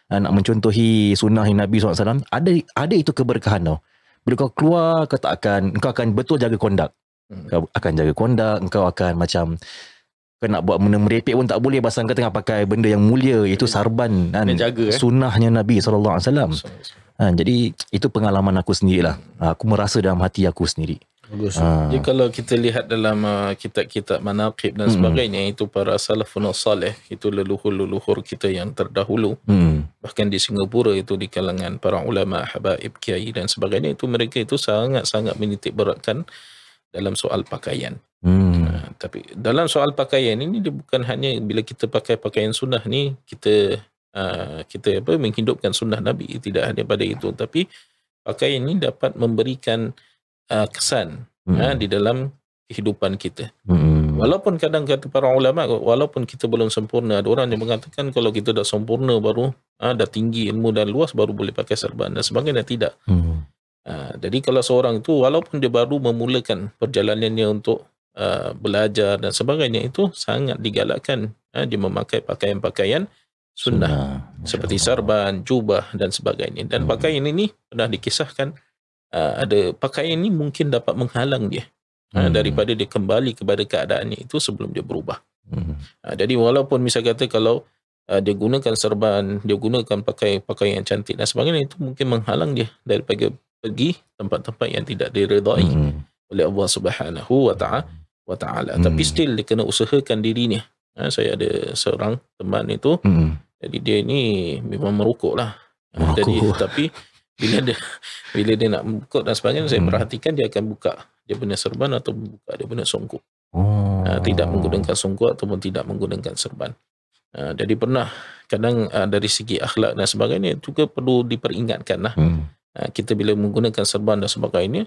Speaker 2: nak mencontohi sunnah Nabi SAW, ada itu keberkahan tau. Bila kau keluar, engkau akan betul jaga kondak. Kau akan jaga kondak, engkau akan macam Kau nak buat benda merepek pun tak boleh, pasal kau tengah pakai benda yang mulia, iaitu sarban kan,
Speaker 3: jaga,
Speaker 2: sunnahnya Nabi SAW. Jadi itu pengalaman aku sendirilah. Aku merasa dalam hati aku sendiri.
Speaker 4: Bagus.
Speaker 5: Jadi kalau kita lihat dalam kitab-kitab manaqib dan sebagainya, itu para salafun salih, itu leluhur-leluhur kita yang terdahulu. Bahkan di Singapura itu, di kalangan para ulama, habaib, kiai dan sebagainya, itu mereka itu sangat-sangat menitik beratkan dalam soal pakaian. Tapi dalam soal pakaian ini, dia bukan hanya bila kita pakai pakaian sunnah ni, kita menghidupkan sunnah Nabi, tidak hanya pada itu, tapi pakaian ini dapat memberikan kesan di dalam kehidupan kita. Walaupun kadang kata para ulama, walaupun kita belum sempurna, ada orang yang mengatakan kalau kita dah sempurna baru, dah tinggi ilmu dan luas, baru boleh pakai serban dan sebagainya. Tidak. Jadi kalau seorang itu walaupun dia baru memulakan perjalanannya untuk belajar dan sebagainya, itu sangat digalakkan dia memakai pakaian-pakaian sunnah seperti sarban, jubah dan sebagainya. Dan pakaian ini pernah dikisahkan, ada pakaian ini mungkin dapat menghalang dia daripada dia kembali kepada keadaannya itu sebelum dia berubah. Jadi walaupun misal kata kalau dia gunakan serban, dia gunakan pakaian yang cantik dan sebagainya, itu mungkin menghalang dia daripada pergi tempat-tempat yang tidak diredai oleh Allah Subhanahu wa ta'ala. Tapi still dia kena usahakan dirinya. Saya ada seorang teman itu, jadi dia ni memang merokok lah. Jadi tapi bila dia nak buka dan sebagainya, saya perhatikan dia akan buka dia punya serban atau buka dia punya songkok. Tidak menggunakan songkok ataupun tidak menggunakan serban. Jadi pernah kadang dari segi akhlak dan sebagainya juga perlu diperingatkan lah. Kita bila menggunakan serban dan sebagainya,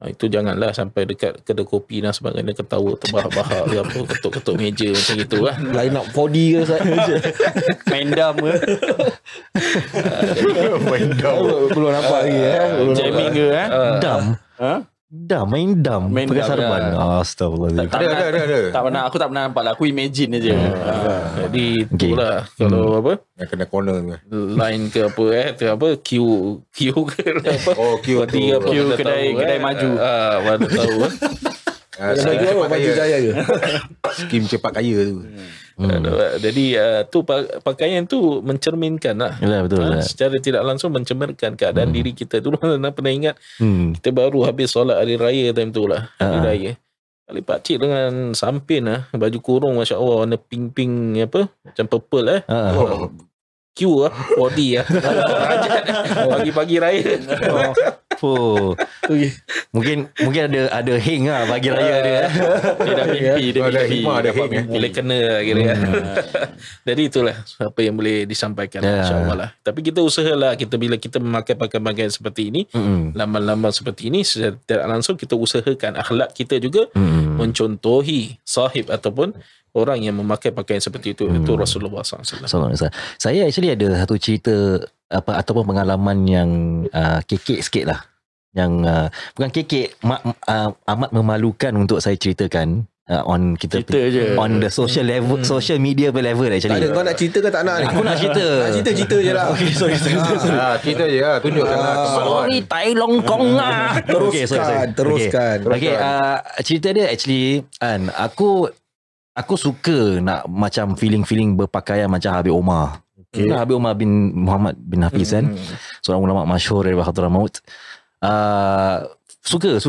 Speaker 5: itu janganlah sampai dekat kedai kopi dan sebagainya ketawa terbahak-bahak ke apa, ketuk-ketuk meja macam gitu lah.
Speaker 4: Line up 4D ke saja.
Speaker 3: Main dam ke.
Speaker 4: Main dam. Belum nampak lagi
Speaker 3: Jamming ke
Speaker 2: main dam pakai sarban. Astagfirullahaladzim.
Speaker 3: Ada. Aku tak pernah nampak lah. Aku imagine je.
Speaker 5: Jadi itulah kalau apa
Speaker 6: yang kena corner ke
Speaker 5: line ke apa Q ke apa.
Speaker 6: Q
Speaker 3: kedai maju.
Speaker 5: Mana tahu
Speaker 4: Maju Jaya ke?
Speaker 6: skim cepat kaya tu.
Speaker 5: Jadi tu pakaian tu mencerminkan lah.
Speaker 2: Betul.
Speaker 5: Secara tidak langsung mencerminkan keadaan diri kita. Dulu pernah ingat kita baru habis solat hari raya time tu lah. Hari raya kali pakcik dengan sampin lah, baju kurung Masya Allah warna pink apa macam purple Q lah, body lah. Pagi-pagi raya.
Speaker 2: Mungkin ada hang lah pagi raya dia.
Speaker 3: Dia dah mimpi.
Speaker 6: Ada hang.
Speaker 5: Bila kena lah kira. Jadi itulah apa yang boleh disampaikan insyaAllah lah. Tapi kita usahalah, bila kita memakai pakaian seperti ini, lambang-lambang seperti ini, secara langsung kita usahakan akhlak kita juga mencontohi sahib ataupun orang yang memakai pakaian seperti itu. Itu Rasulullah SAW.
Speaker 2: Saya actually ada satu cerita ataupun pengalaman yang kekek sikit lah. Yang bukan kekek, amat memalukan untuk saya ceritakan on kita on the social level, social media level actually.
Speaker 4: Tak ada, kau nak cerita ke tak nak ni?
Speaker 2: Aku nak cerita.
Speaker 4: Cerita je lah.
Speaker 2: Okay, sorry.
Speaker 6: Cerita je lah, tunjukkan kemaluan.
Speaker 2: Sorry, tai longkong lah.
Speaker 4: Teruskan.
Speaker 2: Okay, cerita dia actually aku suka nak macam feeling berpakaian macam Habib Omar. Habib Omar bin Muhammad bin Hafiz kan, seorang ulama masyhur dari Bahadur Maut. Suka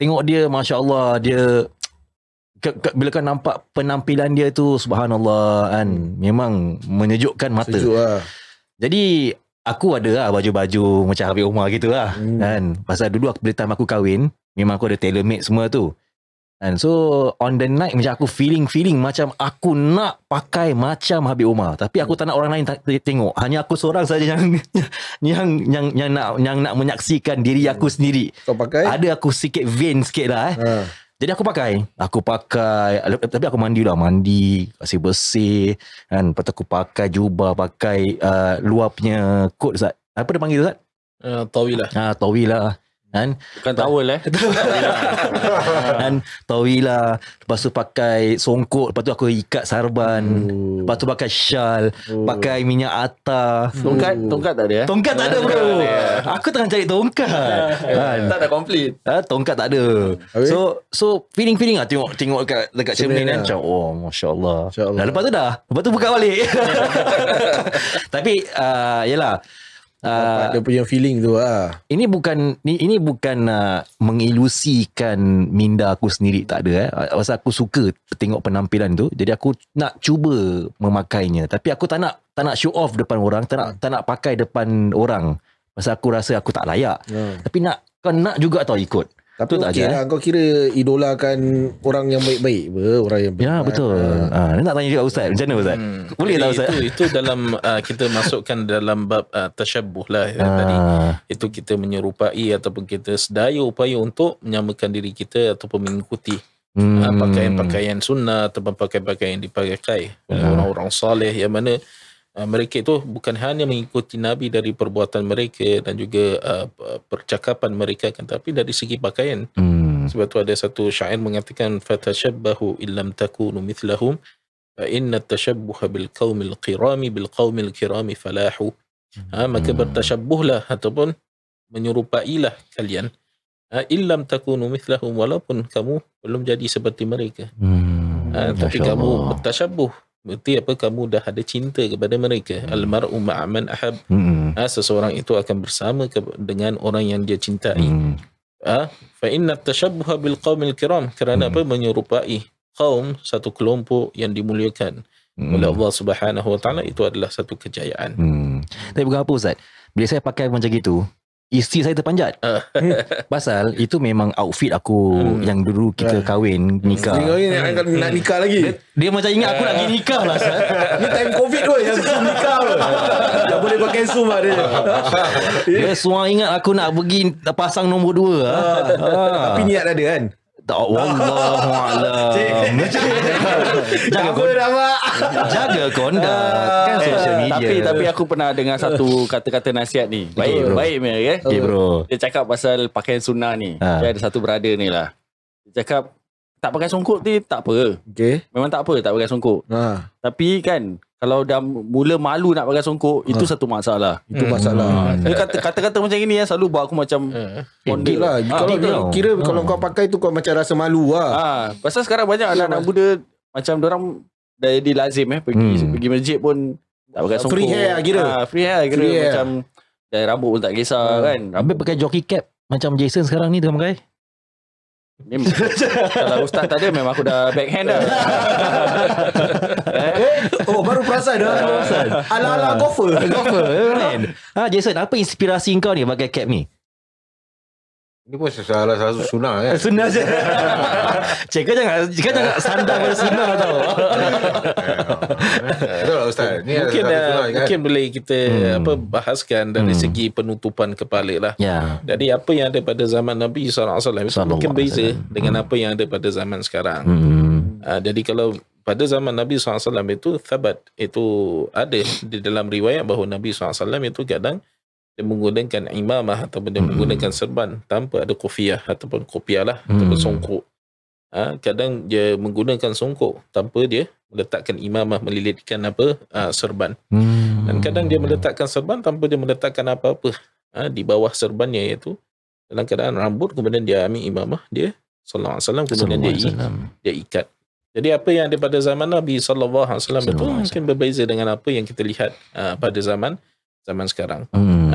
Speaker 2: tengok dia, Masya Allah, dia bila kau nampak penampilan dia tu, subhanallah kan, memang menyejukkan mata.
Speaker 4: Sejuk lah.
Speaker 2: Jadi aku ada lah baju-baju macam Habib Omar gitu lah kan. Pasal dulu bila time aku kahwin, memang aku ada tailor made semua tu. And so on the night macam aku feeling macam aku nak pakai macam Habib Omar, tapi aku tak nak orang lain tengok. Hanya aku seorang saja yang nak menyaksikan diri aku sendiri.
Speaker 4: Kau pakai?
Speaker 2: Ada aku sikit vain sikit lah Jadi aku pakai, tapi aku mandi, kasih bersih kan. Lepas aku pakai jubah, pakai luar punya coat Zat. Apa dia panggil Zat?
Speaker 5: Tawilah.
Speaker 2: Tawilah. Kan?
Speaker 3: Bukan towel
Speaker 2: Dan tawilah, lepas tu pakai songkok, lepas tu aku ikat sarban, lepas tu pakai syal, pakai minyak atar.
Speaker 3: Tongkat tak ada
Speaker 2: Tongkat tak ada bro. Aku tengah cari tongkat. Kan?
Speaker 3: Tak ada complete.
Speaker 2: Tongkat tak ada. So feeling lah tengok dekat cermin kan, macam masya-Allah.
Speaker 4: Masya-Allah.
Speaker 2: Dah lepas tu buka balik. Tapi yalah.
Speaker 4: Dia punya feeling tu lah.
Speaker 2: Ini bukan mengilusikan minda aku sendiri, tak ada pasal aku suka tengok penampilan tu, jadi aku nak cuba memakainya, tapi aku tak nak show off depan orang, tak nak pakai depan orang pasal aku rasa aku tak layak. Tapi kau nak juga tau ikut.
Speaker 4: Tapi okey lah, kau kira idolakan orang yang baik-baik orang yang
Speaker 2: ya betul. Nak tanya juga Ustaz, macam mana Ustaz? Boleh tak Ustaz?
Speaker 5: Itu dalam kita masukkan dalam bab tashabbuh lah tadi. Itu kita menyerupai ataupun kita sedaya upaya untuk menyamakan diri kita ataupun mengikuti pakaian-pakaian sunnah ataupun pakaian-pakaian yang dipakai oleh orang-orang soleh, yang mana mereka itu bukan hanya mengikuti Nabi dari perbuatan mereka dan juga percakapan mereka, kan, tapi dari segi pakaian. Sebab tu ada satu syair mengatakan fatashabbahu illam takunu mithlahum fa inna tashabbuha bil qaumil kirami falahu. Maka bertashabbuhlah ataupun menyerupailah kalian illam takunu mithlahum, walaupun kamu belum jadi seperti mereka. Tapi kamu bertashabbuh, berarti apa, kamu dah ada cinta kepada mereka. Al-mar'u ma'aman ahab. Seseorang itu akan bersama dengan orang yang dia cintai. Fa inna tashabbuha bil qaumil kiram, kerana apa, menyerupai kaum, satu kelompok yang dimuliakan oleh Allah Subhanahu wa taala, itu adalah satu kejayaan.
Speaker 2: Tapi bukan apa Ustaz, bila saya pakai macam gitu, isteri saya terpanjat. Pasal itu memang outfit aku yang dulu kita kahwin, nikah.
Speaker 4: Nak nikah lagi.
Speaker 2: Dia macam ingat aku nak pergi nikah lah.
Speaker 4: Ni time COVID tu yang Zoom nikah tu. Tak boleh pakai Zoom lah dia.
Speaker 2: Dia semua ingat aku nak pergi pasang nombor 2.
Speaker 4: Tapi niat ada kan?
Speaker 2: Wallahualam. Jaga kondak kan social media.
Speaker 3: Tapi aku pernah dengar satu kata-kata nasihat ni. Baik Mir,
Speaker 2: okay, bro.
Speaker 3: Dia cakap pasal pakaian sunnah ni. Dia ada satu brother ni lah. Dia cakap tak pakai songkok ni tak apa.
Speaker 4: Okay.
Speaker 3: Memang tak apa tak pakai songkok. Tapi kan kalau dah mula malu nak pakai songkok, itu satu masalah.
Speaker 4: Itu masalah.
Speaker 3: Dia kata-kata macam ini selalu buat aku macam
Speaker 4: Bondit lah. Kalau kau pakai tu kau macam rasa malu lah.
Speaker 3: Pasal sekarang banyak anak-anak muda macam dorang dah jadi lazim pergi masjid pun tak pakai songkok.
Speaker 4: Free hair kira.
Speaker 3: Free hair macam dari rambut pun tak kisah kan.
Speaker 2: Ambil pakai jockey cap macam Jason sekarang ni tengah pakai.
Speaker 3: Kalau Ustaz tak ada, memang aku dah backhand dah.
Speaker 4: Baru perasan dah. Ala-ala golfer
Speaker 2: kan? Jason, apa inspirasi kau ni pakai cap ni?
Speaker 6: Ini pun salah satu sunnah kan.
Speaker 2: Sunnah je. Cik, kau jangan sandar pada sunnah tau.
Speaker 6: Betul lah Ustaz. Ni
Speaker 5: mungkin boleh kita bahaskan dari segi penutupan kepala lah. Jadi apa yang ada pada zaman Nabi SAW itu mungkin beza dengan apa yang ada pada zaman sekarang. Jadi kalau pada zaman Nabi SAW itu thabat, itu ada di dalam riwayat bahawa Nabi SAW itu kadang dia menggunakan imamah ataupun dia menggunakan serban tanpa ada kopiah ataupun kopiah lah ataupun songkok. Kadang dia menggunakan songkok tanpa dia meletakkan imamah, melilitkan serban. Dan kadang dia meletakkan serban tanpa dia meletakkan apa-apa di bawah serbannya, iaitu dalam keadaan rambut, kemudian dia ambil imamah dia sallallahu alaihi wasallam, kemudian dia ikat. Jadi apa yang ada pada zaman Nabi sallallahu alaihi wasallam itu mungkin berbeza dengan apa yang kita lihat pada zaman sekarang.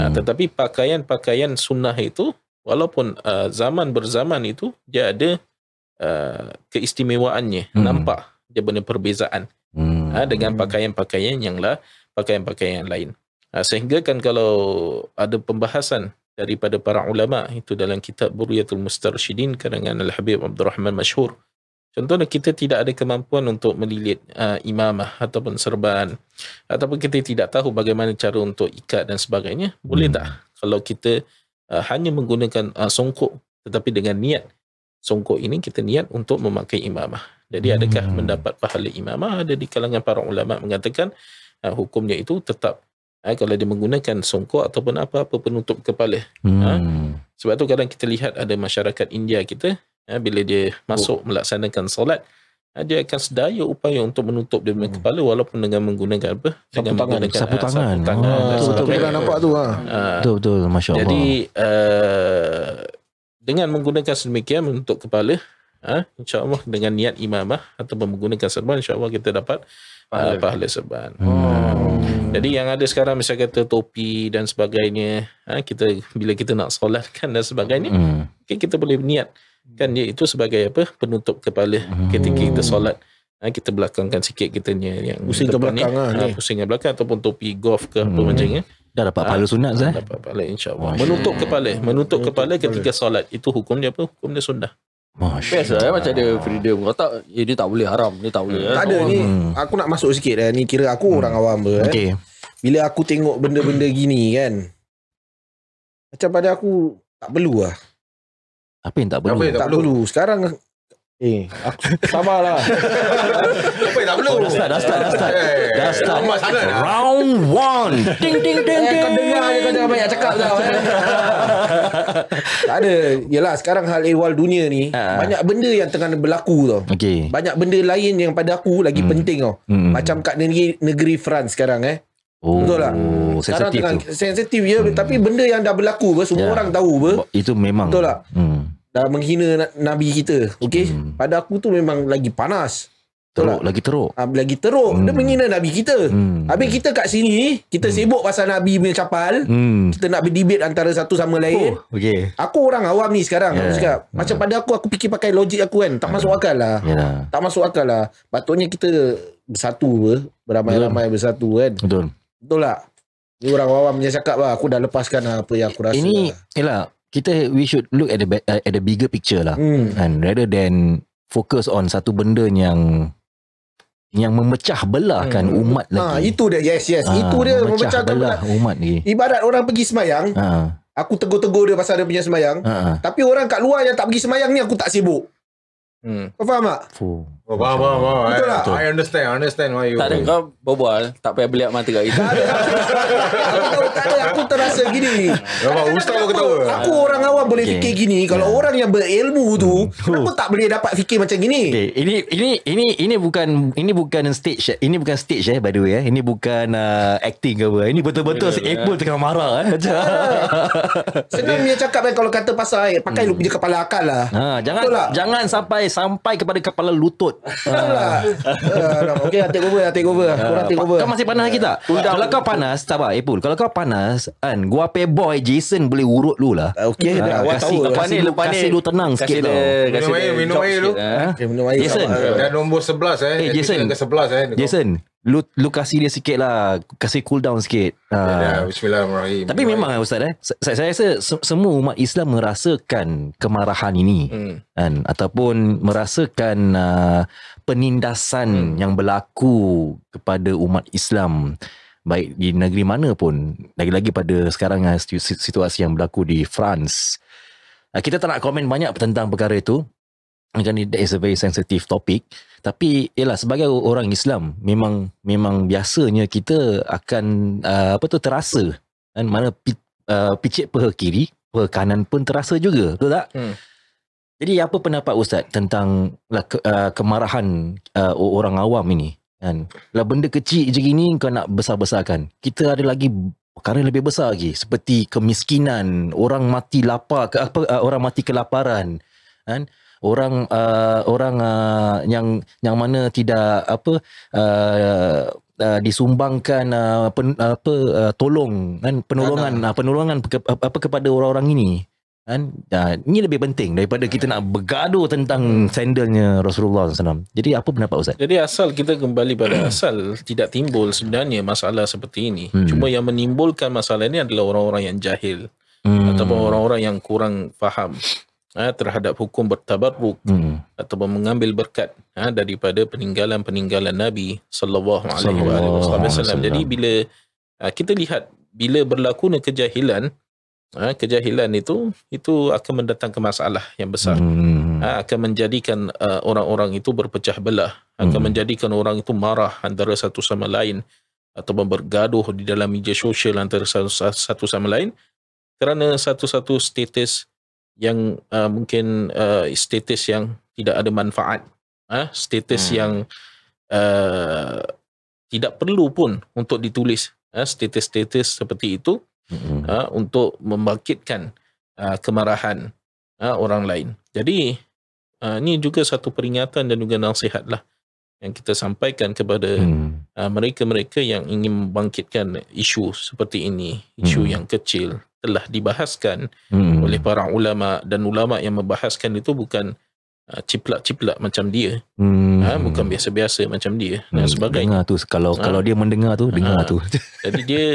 Speaker 5: Tetapi pakaian sunnah itu, walaupun zaman berzaman itu, dia ada keistimewaannya. Nampak dia punya perbezaan dengan pakaian-pakaian yang lain. Sehingga kan kalau ada pembahasan daripada para ulama itu dalam kitab Buryatul Mustarsyidin karangan Al-Habib Abdul Rahman Masyhur, contohnya kita tidak ada kemampuan untuk melilit imamah ataupun serban, ataupun kita tidak tahu bagaimana cara untuk ikat dan sebagainya. Boleh tak kalau kita hanya menggunakan songkok, tetapi dengan niat songkok ini kita niat untuk memakai imamah. Jadi adakah mendapat pahala imamah? Ada di kalangan para ulama mengatakan hukumnya itu tetap Kalau dia menggunakan songkok ataupun apa-apa penutup kepala. Sebab tu kadang kita lihat ada masyarakat India kita, bila dia masuk melaksanakan solat, dia akan sedaya upaya untuk menutup dia punya kepala walaupun dengan menggunakan apa?
Speaker 2: Sapu tangan.
Speaker 4: Betul nampak tu.
Speaker 2: Betul, masya-Allah.
Speaker 5: Jadi dengan menggunakan sedemikian menutup kepala, insya-Allah dengan niat imamah ataupun menggunakan serban, insya-Allah kita dapat pahala serban. Jadi yang ada sekarang misal kata topi dan sebagainya, kita bila kita nak solatkan dan sebagainya, kita boleh niat kan dia itu sebagai apa? Penutup kepala ketika kita solat. Kita belakangkan sikit kitanya yang
Speaker 4: pusing ke belakang
Speaker 5: pusing ke belakang ataupun topi golf ke apa macamnya.
Speaker 2: Dah dapat pahala sunat Zah.
Speaker 5: Dapat pahala insya-Allah. Menutup kepala ketika solat itu hukumnya apa? Hukumnya sunnah.
Speaker 3: Best lah macam dia freedom. Kau tak, dia tak boleh haram, dia tak boleh.
Speaker 4: Tak ada ni. Aku nak masuk sikit dah. Ni kira aku orang awam
Speaker 2: Okay.
Speaker 4: Bila aku tengok benda-benda gini kan, macam pada aku tak perlu lah.
Speaker 2: Apa yang tak perlu?
Speaker 4: Tak perlu. Sekarang aku sabarlah.
Speaker 6: Apa yang tak perlu?
Speaker 2: Dah start. Round 1. Ding.
Speaker 4: Kau dengar je, kau jangan banyak cakap tau. Tak ada. Yelah sekarang hal ehwal dunia ni, banyak benda yang tengah berlaku tau.
Speaker 2: Okay.
Speaker 4: Banyak benda lain yang pada aku lagi penting tau. Macam kat negeri France sekarang betul tak? Sekarang tengah sensitif je, tapi benda yang dah berlaku semua orang tahu
Speaker 2: itu memang.
Speaker 4: Betul tak? Dah menghina Nabi kita. Okay? Pada aku tu memang lagi panas.
Speaker 2: Lagi teruk.
Speaker 4: Lagi teruk. Dia menghina Nabi kita. Habis kita kat sini, kita sibuk pasal Nabi punya capal. Kita nak berdebat antara satu sama lain.
Speaker 2: Okay.
Speaker 4: Aku orang awam ni sekarang. Aku cakap, macam pada aku fikir pakai logik aku kan. Tak masuk akal lah. Tak masuk akal lah. Patutnya kita bersatu beramai-ramai bersatu kan. Betul tak? Ni orang awam punya cakap lah. Aku dah lepaskan apa yang aku rasa.
Speaker 2: Ini, we should look at the bigger picture lah. And rather than focus on satu benda yang memecah belahkan umat lagi.
Speaker 4: Itu dia. Yes. Itu dia memecah belah
Speaker 2: umat lagi.
Speaker 4: Ibarat orang pergi semayang, aku tegur-tegur dia pasal dia punya semayang. Tapi orang kat luar yang tak pergi semayang ni aku tak sibuk. Kau faham tak?
Speaker 6: Faham.
Speaker 4: Betul tak?
Speaker 6: I understand why you.
Speaker 3: Tak ada, kau berbual, tak payah beliak mata kat kita.
Speaker 4: Tak ada, aku terasa gini.
Speaker 6: Ustaz kau ketawa.
Speaker 4: Aku orang awam boleh fikir gini. Kalau orang yang berilmu tu, kenapa tak boleh dapat fikir macam gini?
Speaker 2: Ini bukan stage. Ini bukan stage by the way. Ini bukan acting ke apa. Ini betul-betul si Apple tengah marah
Speaker 4: Senang dia cakap kalau kata pasal pakai lu punya kepala akal lah.
Speaker 2: Jangan sampai kepada kepala lutut.
Speaker 4: Okay, take over. Korang take over.
Speaker 2: Kau masih panas lagi tak? Kalau kau panas, sabar Apple. Kalau kau panas, gua pay boy Jason boleh urut lu lah.
Speaker 4: Okay, awak tahu.
Speaker 2: Kasih lu tenang sikit lah.
Speaker 6: Minum air lu.
Speaker 4: Minum air.
Speaker 2: Jason.
Speaker 6: Dah nombor 11
Speaker 2: Jason.
Speaker 6: Ke 11
Speaker 2: Jason, lu kasih dia sikit lah. Kasih cool down sikit.
Speaker 6: Bismillahirrahmanirrahim.
Speaker 2: Tapi memang Ustaz saya rasa semua umat Islam merasakan kemarahan ini kan, ataupun merasakan penindasan yang berlaku kepada umat Islam baik di negeri mana pun, lagi-lagi pada sekarang situasi yang berlaku di France. Kita tak nak komen banyak tentang perkara itu. Macam ni, that is a very sensitive topic. Tapi ialah sebagai orang Islam memang biasanya kita akan terasa kan, mana picit peha kiri, peha kanan pun terasa juga, betul tak? Jadi apa pendapat Ustaz tentang kemarahan orang awam ini kan? Lah benda kecil je gini kau nak besar-besarkan. Kita ada lagi perkara lebih besar lagi seperti kemiskinan, orang mati lapar, orang mati kelaparan kan? Orang yang mana tidak disumbangkan tolong kan, penolongan kepada orang-orang ini kan. Ini lebih penting daripada kita nak bergaduh tentang sandalnya Rasulullah SAW. Jadi apa pendapat Ustaz?
Speaker 5: Jadi asal kita kembali pada asal, tidak timbul sebenarnya masalah seperti ini. Cuma yang menimbulkan masalah ini adalah orang-orang yang jahil ataupun orang-orang yang kurang faham terhadap hukum bertabarruk ataupun mengambil berkat daripada peninggalan-peninggalan Nabi sallallahu alaihi wasallam. Jadi bila kita lihat bila berlakunya kejahilan itu akan mendatangkan masalah yang besar. Akan menjadikan orang-orang itu berpecah belah, akan menjadikan orang itu marah antara satu sama lain. ataupun bergaduh di dalam media sosial antara satu sama lain kerana satu-satu status yang mungkin status yang tidak ada manfaat, status yang tidak perlu pun untuk ditulis, status-status seperti itu untuk membangkitkan kemarahan orang lain. Jadi ini juga satu peringatan dan juga nasihat lah yang kita sampaikan kepada mereka-mereka yang ingin membangkitkan isu seperti ini, isu yang kecil telah dibahaskan oleh para ulama, dan ulama yang membahaskan itu bukan ciplak-ciplak macam dia, bukan biasa-biasa macam dia dan sebagainya.
Speaker 2: Dengar tu kalau dia mendengar tu, dengar tu.
Speaker 5: Jadi dia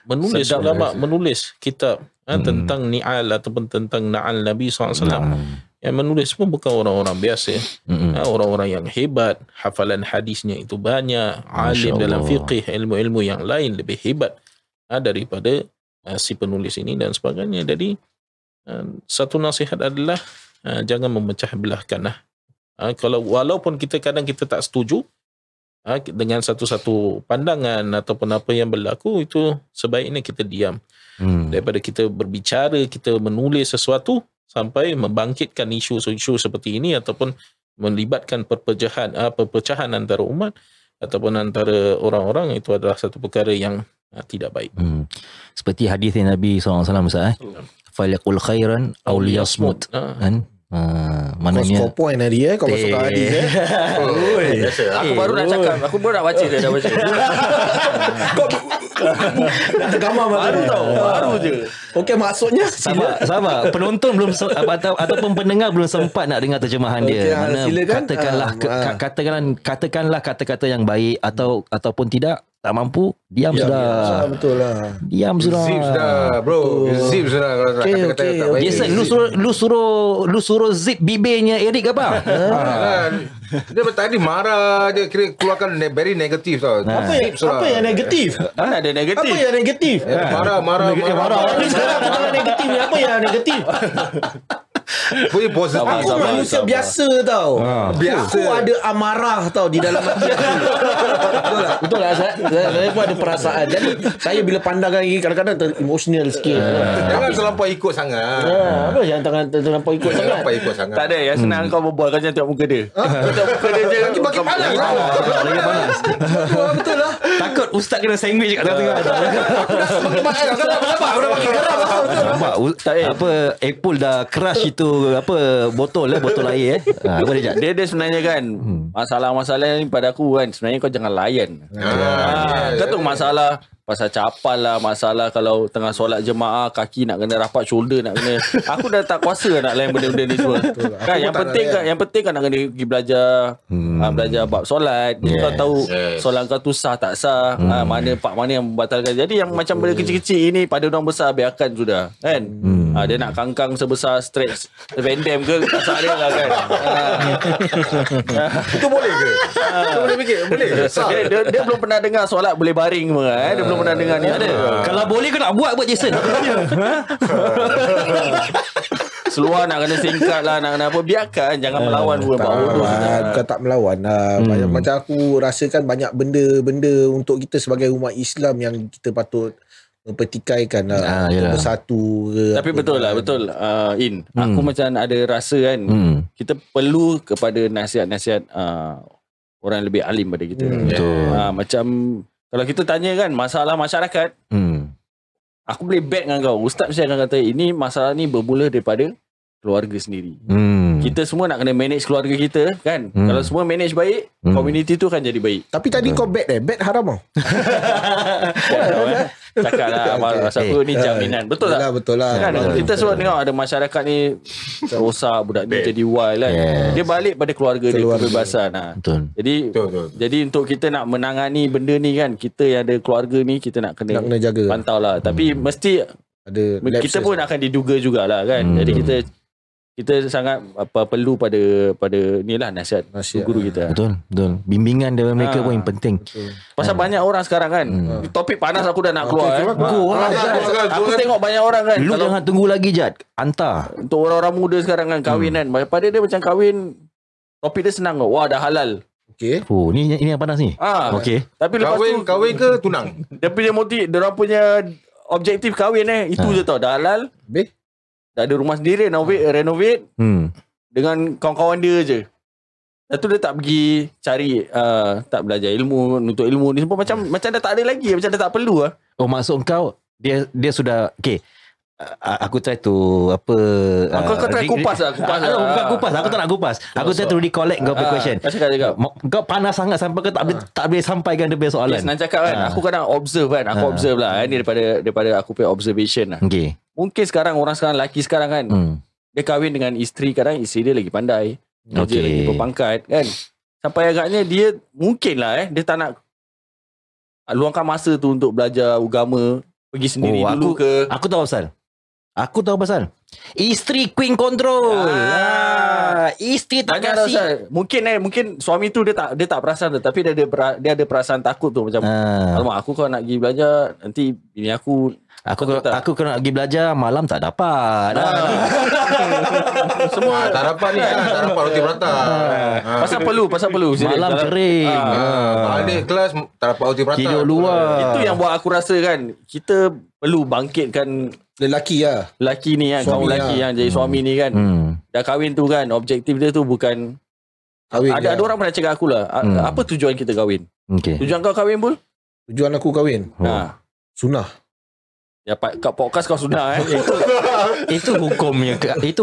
Speaker 5: menulis, ulama menulis kitab tentang ni'al ataupun tentang na'al Nabi SAW. Yang menulis pun bukan orang-orang biasa, orang-orang yang hebat, hafalan hadisnya itu banyak, alim dalam fiqih, ilmu-ilmu yang lain lebih hebat daripada si penulis ini dan sebagainya. Jadi satu nasihat adalah jangan memecah belahkan lah. Kalau walaupun kadang kita tak setuju dengan satu-satu pandangan ataupun apa yang berlaku, itu sebaiknya kita diam daripada kita berbicara, kita menulis sesuatu sampai membangkitkan isu-isu seperti ini ataupun melibatkan perpecahan antara umat ataupun antara orang-orang. Itu adalah satu perkara yang tidak baik.
Speaker 2: Seperti hadis Nabi SAW, falyaqul khairan aw liyasmut, kan? Maknanya
Speaker 4: kau point tadi kau masuk ke hadis
Speaker 3: Aku baru nak cakap, aku baru nak baca dia dah baca.
Speaker 4: Kau nak tergambar baru je. Okey, maksudnya
Speaker 2: sabar. Penonton belum ataupun pendengar belum sempat nak dengar terjemahan dia. Mana
Speaker 4: silakan.
Speaker 2: Katakanlah kata-kata yang baik ataupun tidak. Tak mampu, diam sudah.
Speaker 4: Betul lah.
Speaker 2: Diam sudah.
Speaker 6: Zip sudah, bro. Zip sudah kalau kata-kata tak baik.
Speaker 2: Jason, lu suruh zip bibirnya Eric apa?
Speaker 6: Dia tadi marah, dia kira keluarkan very negatif tau.
Speaker 4: Apa yang negatif?
Speaker 3: Mana ada negatif?
Speaker 4: Apa yang negatif?
Speaker 6: Marah.
Speaker 4: Ini sekarang kata negatif ni. Apa yang negatif?
Speaker 6: Punya positif.
Speaker 4: Aku manusia biasa tau. Aku ada amarah tau di dalam hati aku. Betul lah. Saya pun ada perasaan. Jadi saya bila pandangkan ini kadang-kadang emosional sikit.
Speaker 6: Jangan terlampau ikut sangat.
Speaker 4: Apa yang terlampau ikut sangat?
Speaker 6: Terlampau ikut sangat.
Speaker 3: Tak ada, yang senang kau berbual, kau jangan tengok muka dia. Tengok muka dia je.
Speaker 4: Bagi panas lah.
Speaker 2: Lagi panas.
Speaker 4: Betul lah.
Speaker 2: Takut ustaz kena sandwich kat tengah-tengah.
Speaker 4: Aku dah semakin panas. Aku dah makin geram.
Speaker 2: Nampak apa Apple dah crush itu botol air apa dia
Speaker 3: Dia sebenarnya kan masalah-masalah ni pada aku kan, sebenarnya kau jangan layan. Kau tahu masalah pasal capal lah, masalah kalau tengah solat jemaah kaki nak kena rapat shoulder, nak kena aku dah tak kuasa nak layan benda-benda ni semua. Kan yang penting kan nak kena pergi belajar bab solat. Kau tahu solat kau tu sah tak sah, mana yang membatalkan. Jadi yang macam benda kecil-kecil ini pada orang besar biarkan sudah kan. Dia nak kangkang sebesar stretch Van Damme ke, pasal dia lah kan.
Speaker 6: Itu boleh ke? Itu boleh fikir? Boleh ke?
Speaker 3: Dia belum pernah dengar solat boleh baring pun dia belum pernah dengar ni.
Speaker 2: Kalau boleh kau nak buat Jason.
Speaker 3: Seluar nak kena singkat lah, nak kena apa, biarkan, jangan melawan pun.
Speaker 4: Bukan tak melawan lah. Macam aku rasakan banyak benda-benda untuk kita sebagai umat Islam yang kita patut mempertikaikan lah, bersatu ke.
Speaker 3: Tapi betul lah, betul aku macam ada rasa kan, kita perlu kepada nasihat-nasihat orang yang lebih alim pada kita. Macam kalau kita tanya kan masalah masyarakat, aku boleh bet dengan kau, ustaz mesti akan kata ini masalah ni bermula daripada keluarga sendiri. Kita semua nak kena manage keluarga kita kan. Kalau semua manage baik, community tu akan jadi baik.
Speaker 4: Tapi tadi kau bet bet haram tau.
Speaker 3: Cakap lah rasa aku ni jaminan. Betul tak?
Speaker 4: Betul lah.
Speaker 3: Kan, kita semua tengok ada masyarakat ni rosak, budak ni jadi wild kan. Dia balik pada keluarga dia, kebebasan. Jadi untuk kita nak menangani benda ni kan, kita yang ada keluarga ni kita nak kena
Speaker 4: jaga,
Speaker 3: pantau lah. Tapi mesti ada kita pun akan diduga jugalah kan. Jadi kita sangat perlu pada inilah nasihat guru kita.
Speaker 2: Betul. Bimbingan dari mereka pun yang penting.
Speaker 3: Pasal banyak orang sekarang kan. Topik panas aku dah nak keluar. Aku tengok banyak orang kan.
Speaker 2: Lu jangan tunggu lagi Jad. Hantar.
Speaker 3: Untuk orang-orang muda sekarang kan kahwin kan. Pada dia macam kahwin, topik dia senang. Wah dah halal.
Speaker 4: Okey.
Speaker 2: Oh, ni yang panas ni. Okey.
Speaker 3: Tapi lepas tu
Speaker 6: Kahwin ke tunang?
Speaker 3: dia punya motif, dia punya objektif kahwin itu je tau. Dah halal,
Speaker 4: Habis?
Speaker 3: dah ada rumah sendiri, renovate dengan kawan-kawan dia je. Lepas tu dia tak pergi cari tak belajar ilmu, nuntut ilmu ni semua macam dah tak ada lagi, macam dah tak perlu lah.
Speaker 2: Oh, maksud kau dia sudah okey. Aku try to apa
Speaker 3: Kau try kupas lah.
Speaker 2: Bukan kupas, aku tak nak kupas. Aku try to recollect kau punya question. Kau panas sangat sampai kau tak boleh sampaikan dia punya soalan.
Speaker 3: Senang cakap kan. Aku kadang observe kan. Aku observe lah. Ini daripada aku punya observation lah.
Speaker 2: Okey.
Speaker 3: Mungkin orang sekarang, lelaki sekarang kan, dia kahwin dengan isteri, kadang isteri dia lagi pandai, kerja lagi berpangkat kan. Sampai agaknya dia mungkin lah dia tak nak luangkan masa tu untuk belajar agama, pergi sendiri dulu ke.
Speaker 2: Aku tahu pasal. Isteri queen control. Isteri tak kasih.
Speaker 3: Mungkin suami tu dia tak perasan tu, tapi dia ada perasaan takut tu macam alamak, aku kalau nak pergi belajar nanti bini aku kalau nak
Speaker 2: pergi belajar malam tak dapat.
Speaker 3: Semua
Speaker 6: tak dapat ni kan, tak dapat roti prata.
Speaker 3: Pasal perlu.
Speaker 2: Malam kering.
Speaker 6: Balik kelas tak dapat roti prata.
Speaker 2: Tidur luar.
Speaker 3: Itu yang buat aku rasa kan, kita perlu bangkitkan
Speaker 4: lelaki
Speaker 3: ni kan, kaum lelaki yang jadi suami ni kan. Dah kahwin tu kan, objektif dia tu bukan kahwin. Ada orang pernah cakap aku lah, apa tujuan kita kahwin? Tujuan kau kahwin pun?
Speaker 4: Tujuan aku kahwin? Sunnah.
Speaker 3: Ya, kat podcast kau sudah
Speaker 2: Itu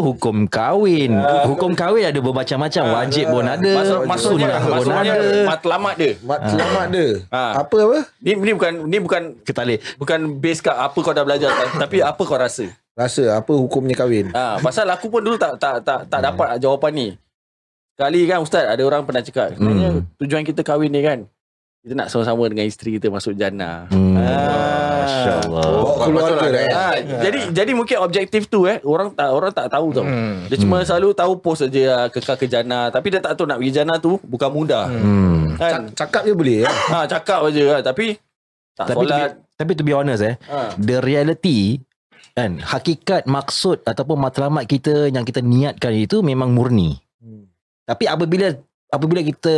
Speaker 2: hukum kahwin. Hukum kahwin ada bermacam-macam. Wajib pun ada,
Speaker 3: maksudnya matlamat dia.
Speaker 4: Apa?
Speaker 3: Ni bukan
Speaker 2: ketalih.
Speaker 3: Bukan base kat apa kau dah belajar, tapi apa kau rasa.
Speaker 4: Apa hukumnya kahwin?
Speaker 3: Pasal aku pun dulu tak dapat jawapan ni. Sekali kan Ustaz, ada orang pernah cakap, sebenarnya tujuan kita kahwin ni kan, kita nak sama-sama dengan isteri kita masuk jannah.
Speaker 2: Masya-Allah.
Speaker 3: Jadi mungkin objektif tu orang tak tahu tau. Dia cuma selalu tahu post saja kekal ke jannah, tapi dia tak tahu nak pergi jannah tu bukan mudah. Kan?
Speaker 4: Cakap je boleh
Speaker 3: cakap aja tapi tak solat.
Speaker 2: Tapi to be honest the reality kan, hakikat maksud ataupun matlamat kita yang kita niatkan itu memang murni. Tapi apabila kita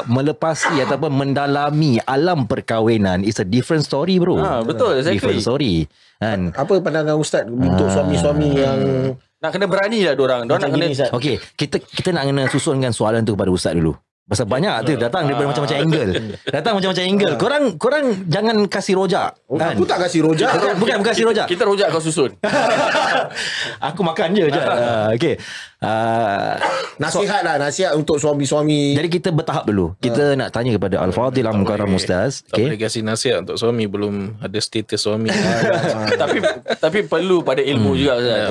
Speaker 2: melepasi ataupun mendalami alam perkahwinan, it's a different story bro.
Speaker 3: Betul, exactly.
Speaker 2: Different story kan.
Speaker 4: Apa pandangan Ustaz untuk suami-suami yang
Speaker 3: nak kena berani lah diorang nak kena.
Speaker 2: Okey, kita nak kena susunkan soalan tu kepada Ustaz dulu. Pasal banyak tu datang daripada macam-macam angle. Korang jangan kasih rojak. Kan?
Speaker 4: Aku tak kasih rojak.
Speaker 2: Bukan kasih rojak.
Speaker 3: Kita rojak kau susun.
Speaker 2: Aku makan je. Okey.
Speaker 4: Nasihat untuk suami-suami.
Speaker 2: Jadi kita bertahap dulu. Kita nak tanya kepada Al-Fadhil Al-Mukarram Ustaz.
Speaker 5: Tak boleh kasih nasihat untuk suami belum ada status suami.
Speaker 3: tapi perlu pada ilmu juga Ustaz.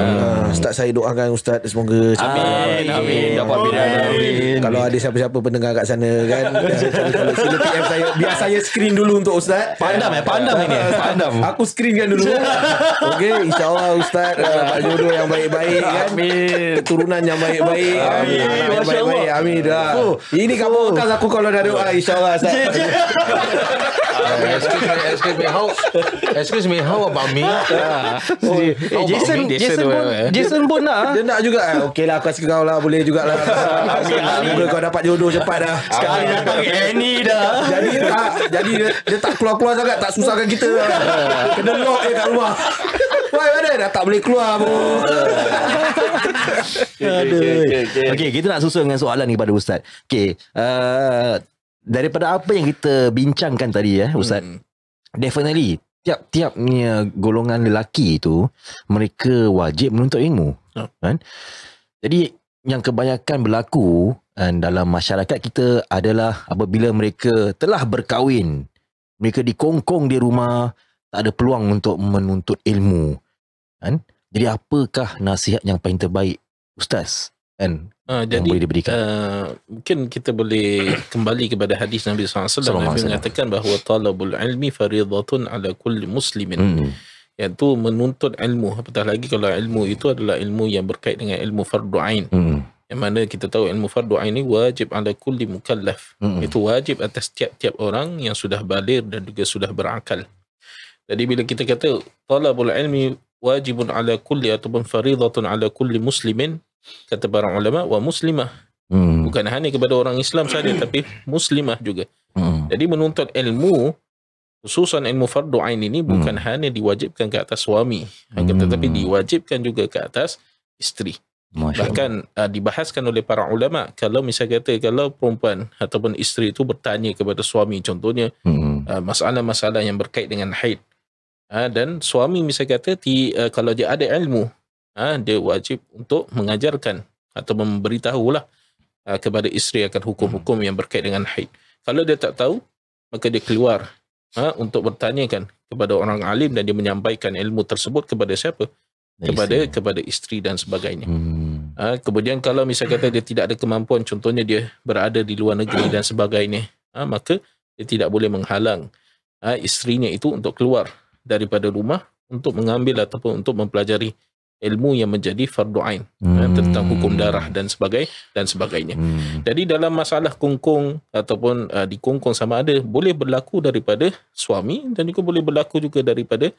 Speaker 4: Ustaz, saya doakan Ustaz semoga
Speaker 3: amin. Dapat
Speaker 4: bidadari. Kalau ada siapa-siapa pendengar kat sana kan, sila PM saya, biar saya screen dulu untuk Ustaz.
Speaker 2: Pandam ini.
Speaker 4: Aku screenkan dulu. Okey, insya-Allah Ustaz dapat jodoh yang baik-baik kan. Amin. Keturunan yang baik-baik. Amin. Baik-baik. Amin dah. Ini kamu bekas aku kalau dah doa insya-Allah Ustaz.
Speaker 6: Excuse me, how about me?
Speaker 2: Jason pun nak.
Speaker 4: Dia nak juga. Okey lah, aku kasih kau lah, boleh jugalah. Semoga kau dapat jodoh cepat dah.
Speaker 2: Sekali datang Annie dah.
Speaker 4: Jadi dia tak keluar-keluar sangat, tak susahkan kita. Kena lock kat rumah. Why ada dah tak boleh keluar pun.
Speaker 2: Okey, kita nak susun dengan soalan ni kepada Ustaz. Okey, daripada apa yang kita bincangkan tadi Ustaz, definitely tiap-tiap golongan lelaki itu mereka wajib menuntut ilmu. Kan? Jadi yang kebanyakan berlaku dalam masyarakat kita adalah apabila mereka telah berkahwin, mereka dikongkong di rumah, tak ada peluang untuk menuntut ilmu. Kan? Jadi apakah nasihat yang paling terbaik Ustaz yang boleh diberikan?
Speaker 5: Mungkin kita boleh kembali kepada hadis Nabi SAW. Nabi mengatakan bahawa talabul ilmi faridatun ala kulli muslimin. Iaitu menuntut ilmu. Apatah lagi kalau ilmu itu adalah ilmu yang berkait dengan ilmu fardu ain. Yang mana kita tahu ilmu fardu ain ini wajib ala kulli mukallaf. Itu wajib atas tiap-tiap orang yang sudah baligh dan juga sudah berakal. Jadi bila kita kata talabul ilmi wajibun ala kulli ataupun faridatun ala kulli muslimin, kata para ulama wa muslimah, Bukan hanya kepada orang Islam saja, tapi muslimah juga. Jadi menuntut ilmu, khususan ilmu fardu ain ini bukan hanya diwajibkan ke atas suami, tetapi diwajibkan juga ke atas isteri. Bahkan dibahaskan oleh para ulama, kalau misalnya kata kalau perempuan ataupun isteri itu bertanya kepada suami, contohnya masalah-masalah yang berkait dengan haid, dan suami misalnya kata kalau dia ada ilmu, dia wajib untuk mengajarkan atau memberitahulah kepada isteri akan hukum-hukum yang berkait dengan haid. Kalau dia tak tahu, maka dia keluar untuk bertanyakan kepada orang alim dan dia menyampaikan ilmu tersebut kepada siapa? Kepada isteri dan sebagainya. Kemudian kalau misalnya kata dia tidak ada kemampuan, contohnya dia berada di luar negeri dan sebagainya, maka dia tidak boleh menghalang isterinya itu untuk keluar daripada rumah untuk mengambil ataupun untuk mempelajari ilmu yang menjadi fardu ain tentang hukum darah dan sebagainya. Jadi dalam masalah kongkong ataupun dikongkong sama ada boleh berlaku daripada suami dan juga boleh berlaku juga daripada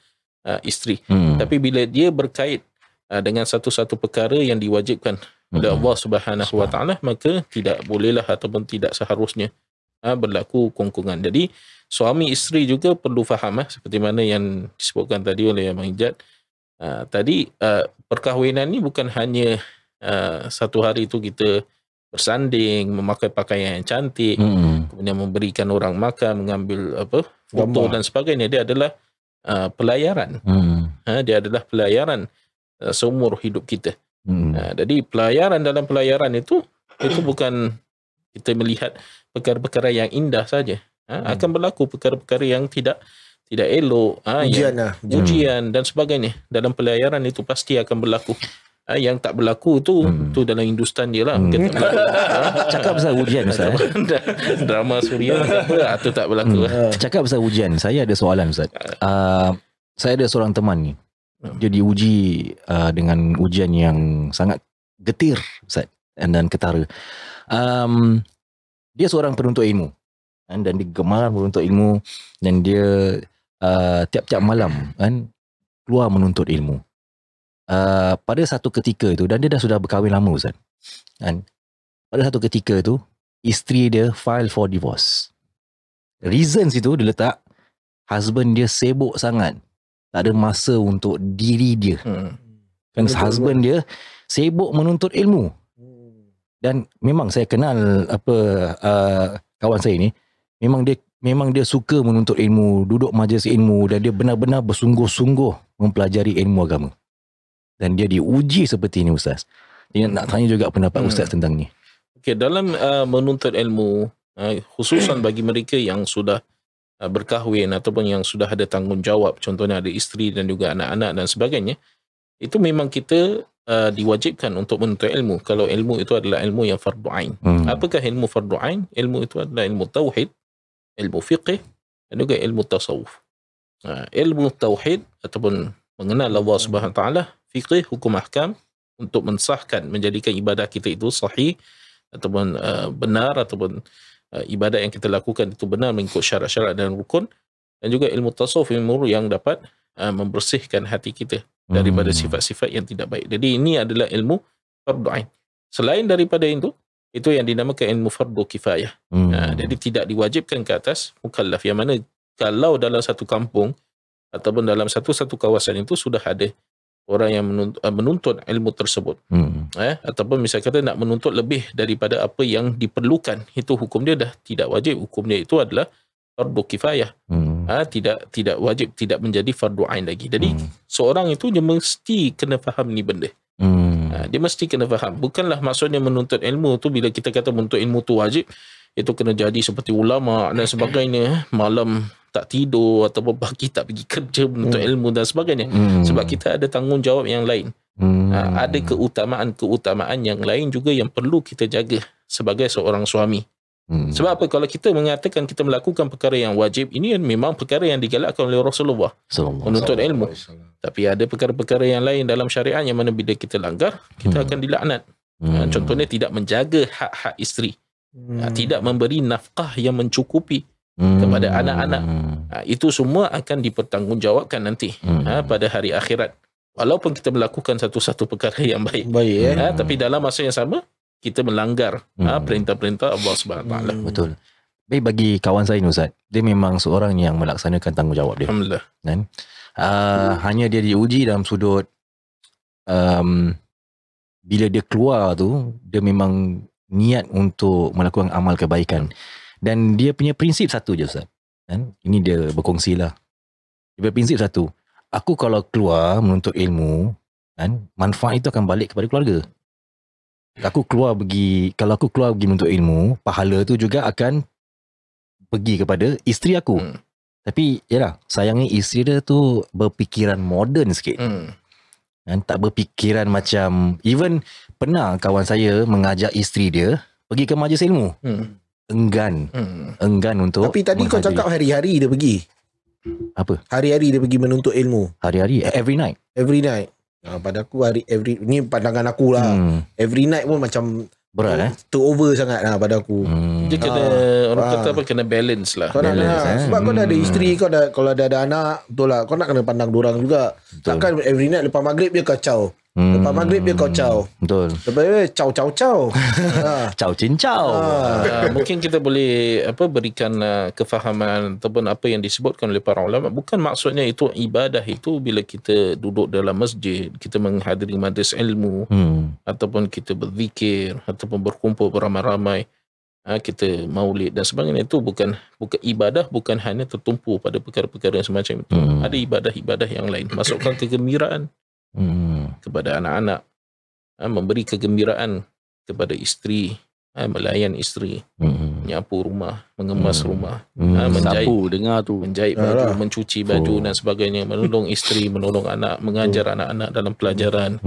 Speaker 5: isteri. Tapi bila dia berkait dengan satu-satu perkara yang diwajibkan oleh Allah Subhanahu Wa Taala, maka tidak bolehlah ataupun tidak seharusnya berlaku kongkongan. Jadi suami isteri juga perlu faham seperti mana yang disebutkan tadi oleh Abang Ijat. Tadi perkahwinan ni bukan hanya satu hari itu kita bersanding, memakai pakaian yang cantik, kemudian memberikan orang makan, mengambil foto dan sebagainya. Dia adalah pelayaran. Dia adalah pelayaran seumur hidup kita. Jadi pelayaran dalam pelayaran itu bukan kita melihat perkara-perkara yang indah saja. Akan berlaku perkara-perkara yang tidak elok, ujian dan sebagainya. Dalam pelayaran itu pasti akan berlaku. Yang tak berlaku tu dalam Hindustan dia lah.
Speaker 2: Cakap pasal ujian Ustaz.
Speaker 5: Drama Suria tu tak berlaku.
Speaker 2: Cakap pasal ujian, saya ada soalan Ustaz. Saya ada seorang teman ni. Dia diuji dengan ujian yang sangat getir Ustaz dan ketara. Dia seorang penuntut ilmu dan dia gemar menuntut ilmu dan dia tiap-tiap malam keluar menuntut ilmu. Pada satu ketika itu, dan dia dah sudah berkahwin lama Ustaz, pada satu ketika itu isteri dia file for divorce. Reasons itu dia letak husband dia sibuk sangat, tak ada masa untuk diri dia. Kan husband dia sibuk menuntut ilmu. Dan memang saya kenal kawan saya ni, memang dia suka menuntut ilmu, duduk majlis ilmu dan dia benar-benar bersungguh-sungguh mempelajari ilmu agama. Dan dia diuji seperti ini Ustaz. Dia nak tanya juga pendapat Ustaz tentang ni.
Speaker 5: Okey, dalam menuntut ilmu, khususan bagi mereka yang sudah berkahwin ataupun yang sudah ada tanggungjawab, contohnya ada isteri dan juga anak-anak dan sebagainya, itu memang kita diwajibkan untuk menuntut ilmu. Kalau ilmu itu adalah ilmu yang fardu ain. Apakah ilmu fardu ain? Ilmu itu adalah ilmu tauhid, ilmu fiqh dan juga ilmu tasawuf. Ilmu tauhid ataupun mengenal Allah Subhanahu Wa Taala, fiqh, hukum ahkam untuk mensahkan, menjadikan ibadah kita itu sahih ataupun benar, ataupun ibadat yang kita lakukan itu benar mengikut syarat-syarat dan rukun, dan juga ilmu tasawuf, ilmu yang dapat membersihkan hati kita daripada sifat-sifat yang tidak baik. Jadi ini adalah ilmu fardu ain. Selain daripada itu yang dinamakan ilmu fardu kifayah. Jadi tidak diwajibkan ke atas mukallaf, yang mana kalau dalam satu kampung ataupun dalam satu kawasan itu sudah ada orang yang menuntut ilmu tersebut, ataupun misalnya kata nak menuntut lebih daripada apa yang diperlukan, itu hukum dia dah tidak wajib. Hukum dia itu adalah fardu kifayah. Tidak wajib, tidak menjadi fardu ain lagi. Jadi seorang itu dia mesti kena faham ni benda. Dia mesti kena faham. Bukanlah maksudnya menuntut ilmu tu, bila kita kata menuntut ilmu tu wajib, itu kena jadi seperti ulama dan sebagainya, malam tak tidur ataupun pagi tak pergi kerja menuntut ilmu dan sebagainya. Sebab kita ada tanggungjawab yang lain. Ada keutamaan yang lain juga yang perlu kita jaga sebagai seorang suami. Sebab apa? Kalau kita mengatakan kita melakukan perkara yang wajib, ini memang perkara yang digalakkan oleh Rasulullah, menuntut ilmu. Tapi ada perkara-perkara yang lain dalam syariat yang mana bila kita langgar, kita akan dilaknat. Contohnya tidak menjaga hak-hak isteri, tidak memberi nafkah yang mencukupi kepada anak-anak. Itu semua akan dipertanggungjawabkan nanti pada hari akhirat. Walaupun kita melakukan satu-satu perkara yang baik, tapi dalam masa yang sama kita melanggar perintah-perintah Allah Subhanahu Taala.
Speaker 2: Betul. Baik, bagi kawan saya ni Ustaz, dia memang seorang yang melaksanakan tanggungjawab dia.
Speaker 5: Alhamdulillah.
Speaker 2: Kan? Hanya dia diuji dalam sudut bila dia keluar tu, dia memang niat untuk melakukan amal kebaikan. Dan dia punya prinsip satu je Ustaz. Kan? Ini dia berkongsi lah. Dia berprinsip satu. Aku kalau keluar menuntut ilmu, kan, manfaat itu akan balik kepada keluarga. Kalau aku keluar pergi menuntut ilmu, pahala tu juga akan pergi kepada isteri aku. Tapi yalah, sayangnya isteri dia tu berfikiran moden sikit. Kan, tak berfikiran macam, even pernah kawan saya mengajak isteri dia pergi ke majlis ilmu. Enggan untuk.
Speaker 4: Tapi tadi kau cakap hari-hari dia pergi.
Speaker 2: Apa?
Speaker 4: Hari-hari dia pergi menuntut ilmu.
Speaker 2: Hari-hari, every night.
Speaker 4: Every night. Pada aku ni pandangan aku lah. Every night pun macam
Speaker 2: berat
Speaker 4: over sangat lah pada aku.
Speaker 5: Dia kena orang kata apa, kena balance lah.
Speaker 4: Kau sebab kau dah ada isteri, kau dah, kalau dah ada anak, betul lah, kau nak kena pandang dorang juga. Takkan every night lepas maghrib dia kacau. Lepas maghrib dia kacau.
Speaker 2: Betul.
Speaker 4: Lepas caw.
Speaker 2: Caw cincau.
Speaker 5: Mungkin kita boleh berikan kefahaman ataupun apa yang disebutkan oleh para ulama. Bukan maksudnya itu ibadah itu bila kita duduk dalam masjid, kita menghadiri majlis ilmu, ataupun kita berzikir, ataupun berkumpul beramai-ramai, kita maulid dan sebagainya. Itu bukan ibadah, bukan hanya tertumpu pada perkara-perkara yang semacam itu. Ada ibadah-ibadah yang lain. Masukkan kegembiraan kepada anak-anak, memberi kegembiraan kepada isteri, melayan isteri, menyapu rumah, mengemas rumah, menjahit baju, mencuci baju dan sebagainya, menolong isteri, menolong anak, mengajar anak-anak dalam pelajaran,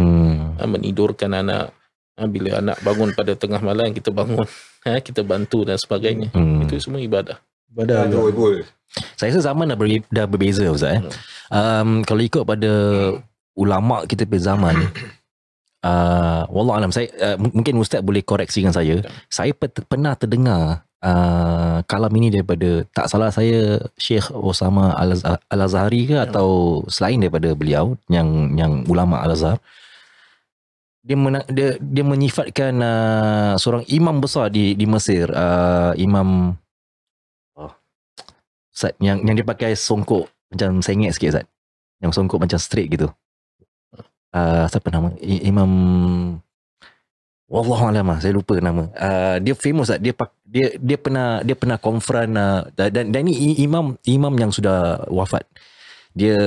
Speaker 5: menidurkan anak. Bila anak bangun pada tengah malam, kita bangun, kita bantu dan sebagainya. Itu semua ibadah.
Speaker 2: Saya rasa zaman dah berbeza Ustaz. Kalau ikut pada ulama kita pada zaman ni, wallahualam, saya mungkin Ustaz boleh koreksikan saya. Saya pernah terdengar kalam ini daripada, tak salah saya, Syekh Osama Al-Azhari ke atau selain daripada beliau yang ulama Al-Azhar. Dia menyifatkan seorang imam besar di Mesir, imam Ustaz, yang dia pakai songkok macam sengit sikit Ustaz. Yang songkok macam straight gitu. Siapa nama? Imam, wallahualam, saya lupa nama. Dia famous, dia pernah konfront, dan ini imam yang sudah wafat. Dia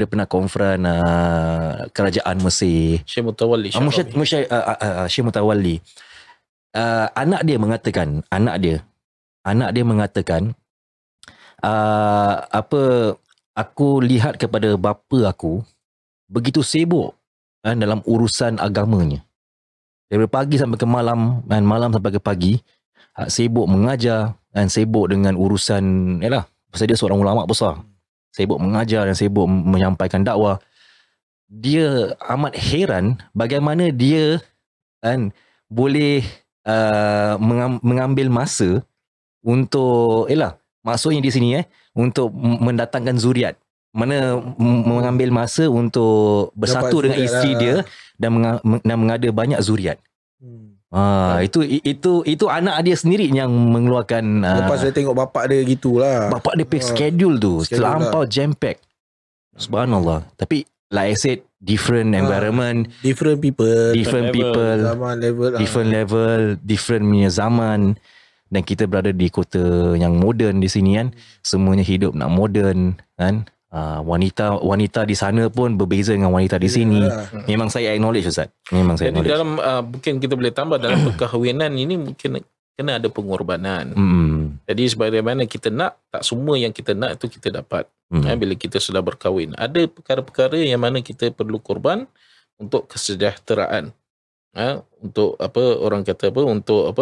Speaker 2: pernah konfront kerajaan Mesir.
Speaker 5: Syekh Mutawalli.
Speaker 2: Syekh Mutawalli. Anak dia mengatakan aku lihat kepada bapa aku begitu sibuk dalam urusan agamanya. Daripada pagi sampai ke malam, dan malam sampai ke pagi, sibuk mengajar dan sibuk dengan urusan, pasal dia seorang ulama besar. Sibuk mengajar dan sibuk menyampaikan dakwah. Dia amat heran bagaimana dia boleh mengambil masa untuk, maksudnya di sini untuk mendatangkan zuriat. Mana mengambil masa untuk bersatu dengan isteri dia dan mengada banyak zuriat. Itu anak dia sendiri yang mengeluarkan.
Speaker 4: Lepas dia tengok bapak dia gitulah.
Speaker 2: Bapak dia schedule tu terlampau jam pack. Subhanallah. Tapi like I said, different environment,
Speaker 4: different people,
Speaker 2: zaman level, different level, different punya zaman. Dan kita berada di kota yang moden di sini kan. Semuanya hidup nak moden kan. Wanita di sana pun berbeza dengan wanita di sini. Memang saya acknowledge Ustaz. Memang saya acknowledge.
Speaker 5: Dalam mungkin kita boleh tambah dalam perkahwinan ini mungkin kena ada pengorbanan. Jadi sebagaimana kita nak, tak semua yang kita nak itu kita dapat. Bila kita sudah berkahwin, ada perkara-perkara yang mana kita perlu korban untuk kesejahteraan. Untuk orang kata untuk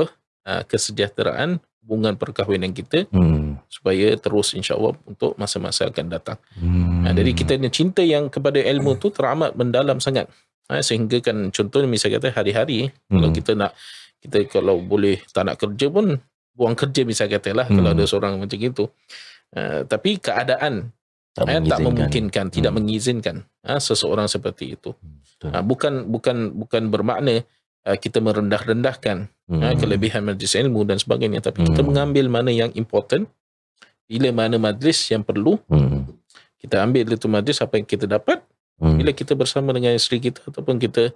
Speaker 5: kesejahteraan hubungan perkahwinan kita, supaya terus insya-Allah untuk masa-masa akan datang. Jadi kita ni cinta yang kepada ilmu tu teramat mendalam sangat. Sehingga kan contohnya misalnya kata hari-hari kalau kita kalau boleh tak nak kerja pun buang kerja misalnya katalah, kalau ada seorang macam itu. Tapi keadaan tak memungkinkan, tidak mengizinkan seseorang seperti itu. Bukan bermakna kita merendah-rendahkan kelebihan majlis ilmu dan sebagainya, tapi kita mengambil mana yang important, bila mana majlis yang perlu, kita ambil itu majlis apa yang kita dapat. Bila kita bersama dengan isteri kita ataupun kita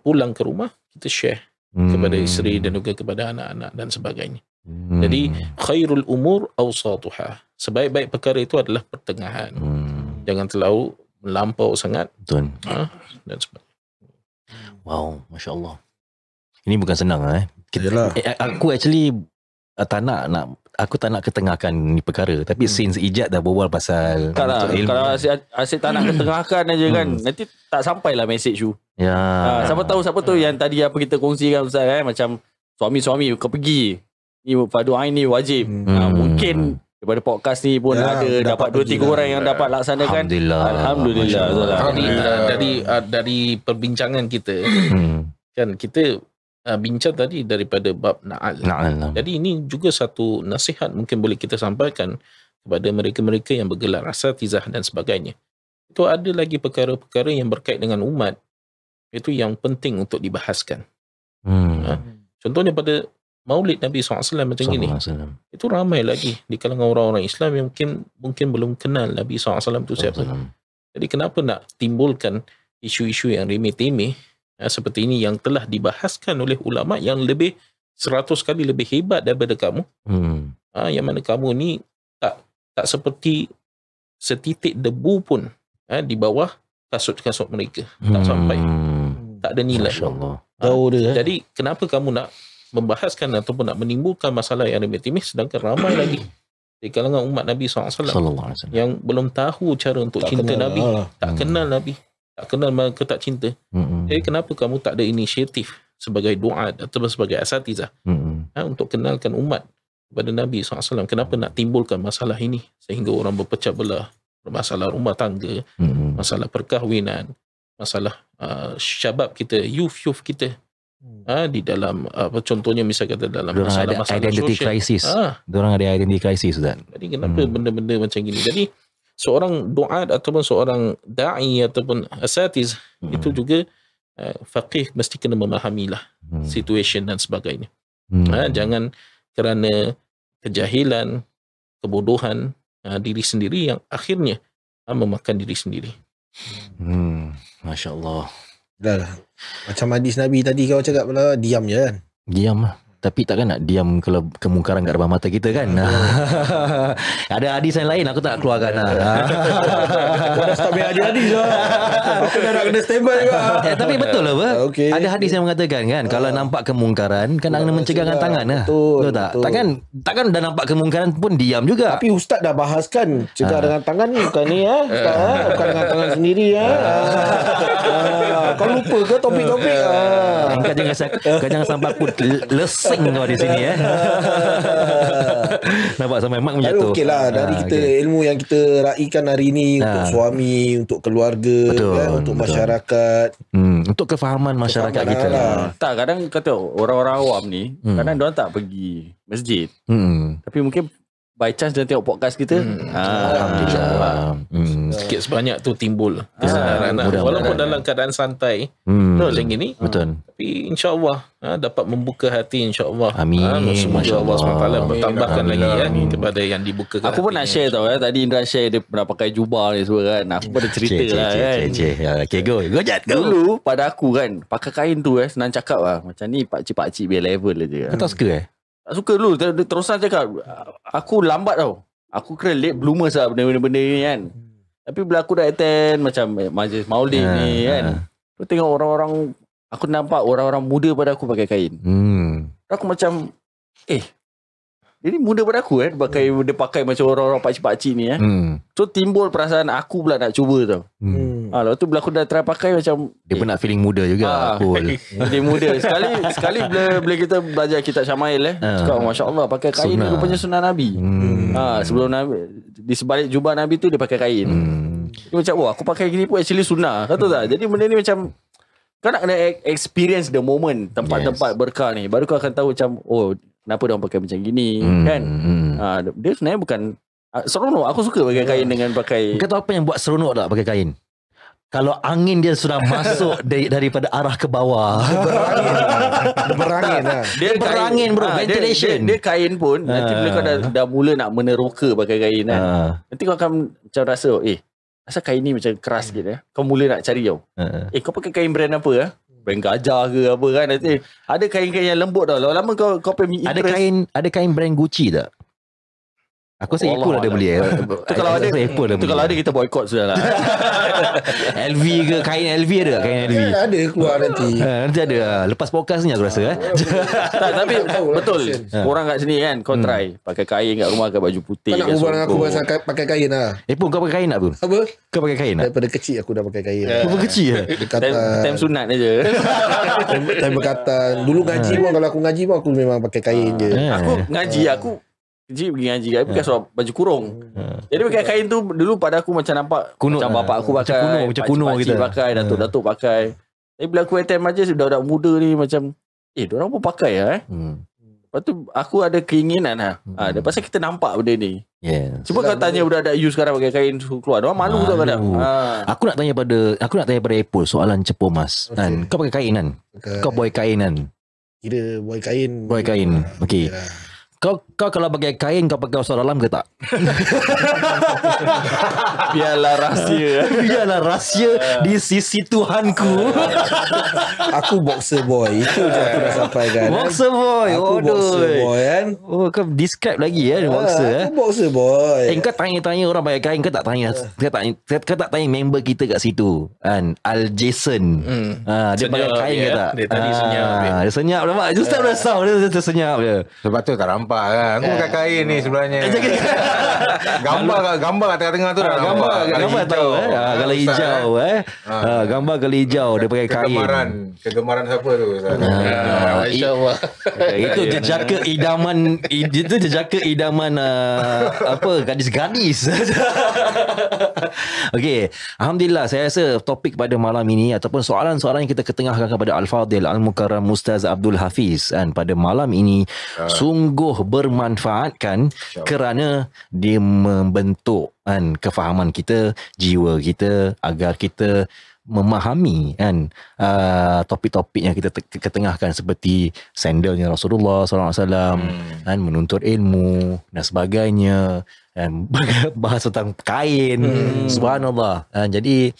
Speaker 5: pulang ke rumah, kita share kepada isteri dan juga kepada anak-anak dan sebagainya. Jadi khairul umur awsatuha, sebaik-baik perkara itu adalah pertengahan. Jangan terlalu melampau sangat.
Speaker 2: Betul.
Speaker 5: Dan sebagainya.
Speaker 2: Wow, Masya Allah. Ini bukan senang
Speaker 4: Yalah.
Speaker 2: Aku actually aku tak nak ketengahkan ni perkara, tapi since Ijat dah berbual pasal
Speaker 3: Kalau asyik tak nak ketengahkan aja kan, nanti tak sampailah message tu.
Speaker 2: ya.
Speaker 3: Siapa tahu yang tadi apa kita kongsikan Ustaz macam suami-suami kau pergi, ni fardu ain ni wajib. Mungkin daripada podcast ni pun ada dapat 2-3 orang yang dapat laksanakan. Alhamdulillah.
Speaker 5: Dari perbincangan kita kan, kita bincang tadi daripada bab na'al. Jadi ini juga satu nasihat mungkin boleh kita sampaikan kepada mereka-mereka yang bergelar asatizah dan sebagainya. Itu ada lagi perkara-perkara yang berkait dengan umat, itu yang penting untuk dibahaskan. Contohnya pada Maulid Nabi SAW macam ini, itu ramai lagi di kalangan orang-orang Islam yang mungkin belum kenal Nabi SAW itu siapa. Jadi kenapa nak timbulkan isu-isu yang remeh-temeh seperti ini yang telah dibahaskan oleh ulama yang lebih 100 kali lebih hebat daripada kamu. Yang mana kamu ni tak seperti setitik debu pun di bawah kasut-kasut mereka. Tak sampai. Tak ada nilai.
Speaker 4: Jauh dia.
Speaker 5: Jadi kenapa kamu nak membahaskan ataupun nak menimbulkan masalah yang remeh-temeh, sedangkan ramai lagi di kalangan umat Nabi SAW yang belum tahu cara untuk tak cinta Nabi, tak kenal Nabi, tak kenal mereka tak cinta. Jadi kenapa kamu tak ada inisiatif sebagai duat atau sebagai asatizah untuk kenalkan umat kepada Nabi SAW? Kenapa nak timbulkan masalah ini sehingga orang berpecah belah, masalah rumah tangga, masalah perkahwinan, masalah syabab kita, youth kita di dalam contohnya misal kata dalam masalah
Speaker 2: identity
Speaker 5: sosial.
Speaker 2: crisis. Diorang ada identity crisis, Ustaz.
Speaker 5: Jadi kenapa benda-benda macam gini? Jadi seorang duat ataupun seorang da'i ataupun asatiz itu juga faqih mesti kena memahamilah situation dan sebagainya. Jangan kerana kejahilan, kebodohan diri sendiri yang akhirnya memakan diri sendiri.
Speaker 2: Masya Allah.
Speaker 4: Dah lah. Macam hadis Nabi tadi kau cakap pula, diam je kan.
Speaker 2: Diam lah. Tapi takkan nak diam kalau kemungkaran kat depan mata kita kan. Ada hadis yang lain aku tak nak keluarkan lah.
Speaker 4: Kau dah start main hadis lah. Aku dah nak kena standby juga.
Speaker 2: Tapi betul lah apa?
Speaker 4: Okay.
Speaker 2: Ada hadis yang mengatakan kan, kalau nampak kemungkaran kan nak kena mencegah dengan tangan lah. Betul tak? Takkan dah nampak kemungkaran pun diam juga.
Speaker 4: Tapi Ustaz dah bahaskan cegah dengan tangan ni bukan ni Ustaz, bukan dengan tangan sendiri Kau lupa ke topik-topik?
Speaker 2: Kau jangan sampai aku lesing kau di sini Nampak sampai mak menjatuh.
Speaker 4: Okey lah, dari kita ilmu yang kita raikan hari ni untuk suami, untuk keluarga, untuk masyarakat,
Speaker 2: untuk kefahaman masyarakat kita lah.
Speaker 3: Tak, kadang kata orang-orang awam ni kadang diorang tak pergi masjid, tapi mungkin by chance dia tengok podcast kita.
Speaker 2: Alhamdulillah.
Speaker 5: Sikit sebanyak tu timbul kesedaran. Walaupun dalam keadaan santai macam gini,
Speaker 2: betul.
Speaker 5: Tapi insya-Allah dapat membuka hati, insya-Allah.
Speaker 2: Amin.
Speaker 5: Semoga Allah SWT bertambahkan lagi kepada yang dibuka.
Speaker 3: Aku pun nak share tau tadi Indra share dia pernah pakai jubah ni semua kan. Aku pun ada cerita lah kan.
Speaker 2: Okay, go Jad, go.
Speaker 3: Dulu pada aku kan, pakai kain tu senang cakap lah. Macam ni pakcik-pakcik biar level je.
Speaker 2: Kau tak suka
Speaker 3: Tak suka dulu. Terusan cakap, aku lambat tau. Aku kira late bloomers lah benda-benda ni kan. Tapi bila aku dah attend macam majlis maulid ni kan, aku tengok orang-orang, aku nampak orang-orang muda pada aku pakai kain. Aku macam dia ni muda pada aku dia pakai macam orang-orang pakcik-pakcik ni So timbul perasaan aku pula nak cuba tau. Lepas tu bila aku dah try pakai macam
Speaker 2: dia pun nak feeling muda juga. Cool.
Speaker 3: Dia muda. Sekali bila kita belajar kitab Syama'il cakap masya-Allah pakai kain ni rupanya sunnah Nabi. Sebelum Nabi di sebalik jubah Nabi tu dia pakai kain. Dia macam aku pakai gini pun actually sunnah. Tahu tak? Jadi benda ni macam kau nak kena experience the moment, tempat-tempat berkah ni. Baru kau akan tahu macam kenapa dia orang pakai macam gini kan. Dia sebenarnya bukan seronok. Aku suka pakai kain dengan pakai.
Speaker 2: Kau tahu apa yang buat seronok tak pakai kain? kalau angin dia sudah masuk daripada arah ke bawah.
Speaker 4: Berangin lah.
Speaker 3: Dia
Speaker 2: berangin bro, ventilation.
Speaker 3: Dia kain pun nanti bila kau dah mula nak meneroka pakai kain kan. Nanti kau akan macam rasa asal kain ni macam keras sikit kau mula nak cari tau. Kau pakai kain brand apa brand Gajah ke apa kan, nanti ada kain-kain yang lembut tau. Lama-lama kau punya interest.
Speaker 2: Ada kain brand Gucci tak? Aku rasa Apple ada beli.
Speaker 3: Kalau ada kita boycott sudah lah.
Speaker 2: LV ke, kain LV ada tak? Kain LV
Speaker 4: Ada keluar nanti.
Speaker 2: Nanti ada lepas podcast ni aku rasa
Speaker 3: Tapi betul. Korang kat sini kan, kau try pakai kain kat rumah, pakai baju putih.
Speaker 4: Kau nak berbual dengan aku pasal pakai kain lah.
Speaker 2: Pun kau pakai kain tak pun?
Speaker 4: Apa?
Speaker 2: Kau pakai kain tak?
Speaker 4: Daripada kecil aku dah pakai kain.
Speaker 2: Kau kecil
Speaker 3: Time sunat je.
Speaker 4: Time berkatan. Dulu ngaji pun, kalau aku ngaji pun aku memang pakai kain je.
Speaker 3: Aku ngaji, aku kecil pergi ngaji kan, pakai baju kurung. Jadi pakai kain tu dulu pada aku macam nampak kuno, macam bapak aku pakai,
Speaker 2: macam kuno kita
Speaker 3: pakai, datuk-datuk pakai. Tapi bila aku attend majlis budak-budak muda ni macam diorang pun pakai Lepas tu aku ada keinginan pasal kita nampak benda ni. Cuba kau tanya budak-budak you sekarang pakai kain keluar, diorang malu tau kadang.
Speaker 2: Aku nak tanya pada Apple soalan cepu mas. Kan kau pakai kain kan? Kau boy kain kan?
Speaker 4: Kira boy kain.
Speaker 2: Okey. Kau kalau pakai kain kau pakai usaha dalam ke tak?
Speaker 3: Biarlah rahsia
Speaker 2: di sisi Tuhanku.
Speaker 4: Aku boxer boy. Itu je aku dah sampaikan.
Speaker 2: Boxer boy.
Speaker 4: Aku boxer boy kan.
Speaker 2: Kau describe lagi boxer.
Speaker 4: Aku boxer boy.
Speaker 2: Kau tanya-tanya orang pakai kain, kau tak tanya member kita kat situ kan, Al Jason. Dia pakai kain ke tak?
Speaker 5: Dia tadi senyap.
Speaker 2: Dia senyap nampak. Just dah sound dia senyap je.
Speaker 6: Sebab tu tak nampak kan. Aku pakai kain ni sebenarnya. Gambar kat tengah-tengah tu dah nampak.
Speaker 2: Gambar tahu kalau hijau gambar kalau hijau dia pakai kain.
Speaker 6: Kegemaran siapa tu?
Speaker 5: Masya-Allah.
Speaker 2: Itu jejaka idaman gadis-gadis. Okey, alhamdulillah saya rasa topik pada malam ini ataupun soalan-soalan yang kita ketengahkan kepada Al-Fadil Al-Mukarram Ustaz Abdul Hafiz pada malam ini sungguh bermanfaat kan, kerana dia membentuk kefahaman kita, jiwa kita, agar kita memahami topik-topik yang kita ketengahkan seperti sandalnya Rasulullah SAW, menuntut ilmu dan sebagainya, dan bahas tentang kain. Subhanallah. Jadi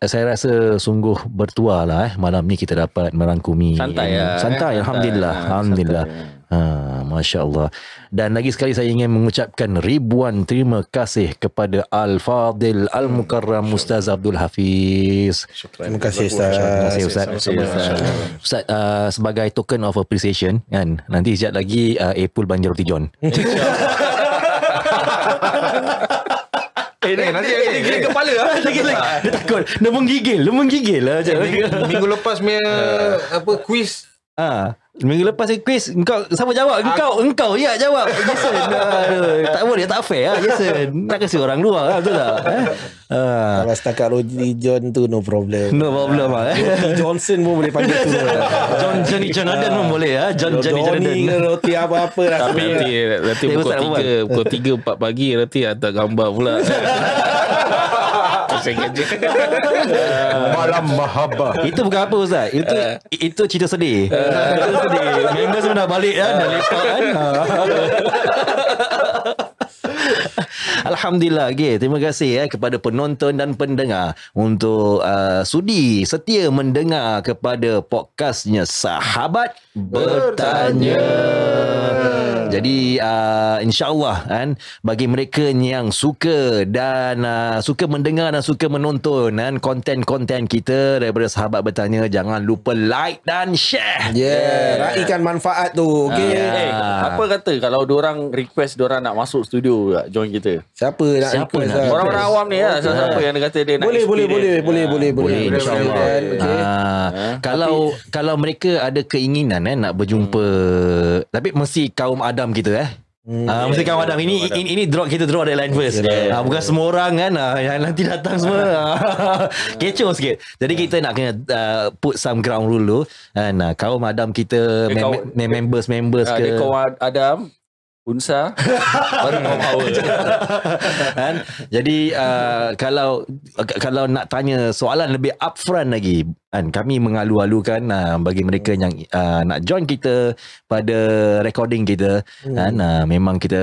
Speaker 2: saya rasa sungguh bertuah lah malam ni kita dapat merangkumi. Santai Alhamdulillah. Masya Allah. Dan lagi sekali saya ingin mengucapkan ribuan terima kasih kepada Al-Fadil Al-Mukarram Ustaz Abdul Hafiz.
Speaker 4: Terima kasih Ustaz.
Speaker 2: Ustaz, sebagai token of appreciation kan, nanti sekejap lagi Apple belanja roti john.
Speaker 6: Nanti gigil kepala
Speaker 2: Dia takut dia menggigil lah.
Speaker 6: Minggu lepas punya quiz.
Speaker 2: Minggu lepas quiz engkau siapa jawab? Engkau ya jawab. Jason. Tak boleh, tak fair Jason. Nak kasi orang luar betul tak?
Speaker 4: Kalau setakat Roti John tu no problem. Roti Johnson pun boleh panggil tu.
Speaker 2: Johnny Jonathan pun boleh Johnny Jonathan.
Speaker 4: Roti apa-apa lah.
Speaker 5: Tapi nanti pukul 3 4 pagi nanti ada gambar pula.
Speaker 6: Malam mahabbah.
Speaker 2: Itu bukan apa Ustaz. Itu cerita sedih. Member semua dah balik dah lepak Alhamdulillah. Terima kasih kepada penonton dan pendengar untuk sudi setia mendengar kepada podcastnya Sahabat Bertanya. Jadi insya-Allah kan, bagi mereka yang suka dan suka mendengar dan suka menonton konten-konten kita daripada Sahabat Bertanya, jangan lupa like dan share.
Speaker 4: Raikan manfaat tu. Okey.
Speaker 3: Apa kata kalau diorang request diorang nak masuk studio join kita?
Speaker 4: Siapa nak request?
Speaker 3: Orang-orang awam ni siapa yang kata dia nak
Speaker 4: boleh
Speaker 2: insya-Allah. Kalau mereka ada keinginan nak berjumpa, tapi mesti kaum Adam kita mesti kaum Adam ini kita draw deadline first. Bukan semua orang kan yang nanti datang semua kecoh sikit. Jadi kita nak kena put some ground rule dulu. Kaum Adam kita members ke
Speaker 3: kaum Adam Unsa baru kau power.
Speaker 2: Kan? Jadi kalau nak tanya soalan lebih upfront lagi kan, kami mengalu-alukan bagi mereka yang nak join kita pada recording kita kan, memang kita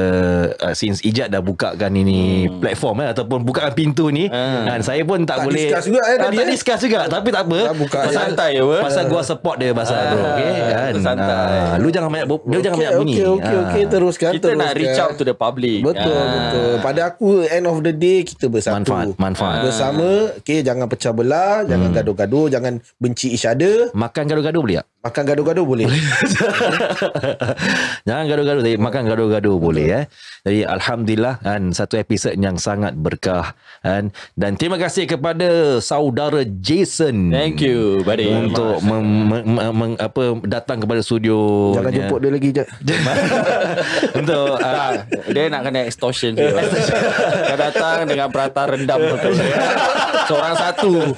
Speaker 2: since Ijat dah bukakan ini platform ataupun bukakan pintu ni kan, saya pun tak boleh
Speaker 4: discuss juga
Speaker 2: tak discuss juga, tapi tak apa,
Speaker 3: Santai apa?
Speaker 2: pasal gua support dia pasal tu, okey kan.
Speaker 3: Santai.
Speaker 2: Lu jangan banyak dia jangan banyak bunyi.
Speaker 4: Okey, teruskan.
Speaker 3: Kita nak reach out to the public.
Speaker 4: Betul. Pada aku end of the day kita bersatu.
Speaker 2: Manfaat.
Speaker 4: Bersama, jangan pecah belah, jangan gaduh-gaduh, jangan benci each other.
Speaker 2: Makan gaduh-gaduh boleh tak?
Speaker 4: Makan gaduh-gaduh boleh.
Speaker 2: Jangan gaduh-gaduh, tapi makan gaduh-gaduh boleh. Jadi alhamdulillah kan, satu episod yang sangat berkah kan, dan terima kasih kepada saudara Jason.
Speaker 3: Thank you buddy
Speaker 2: untuk datang kepada studio.
Speaker 4: Jangan jemput dia lagi je.
Speaker 2: Untuk
Speaker 3: dia nak kena extortion dia. Dia datang dengan perata rendam betul. Seorang satu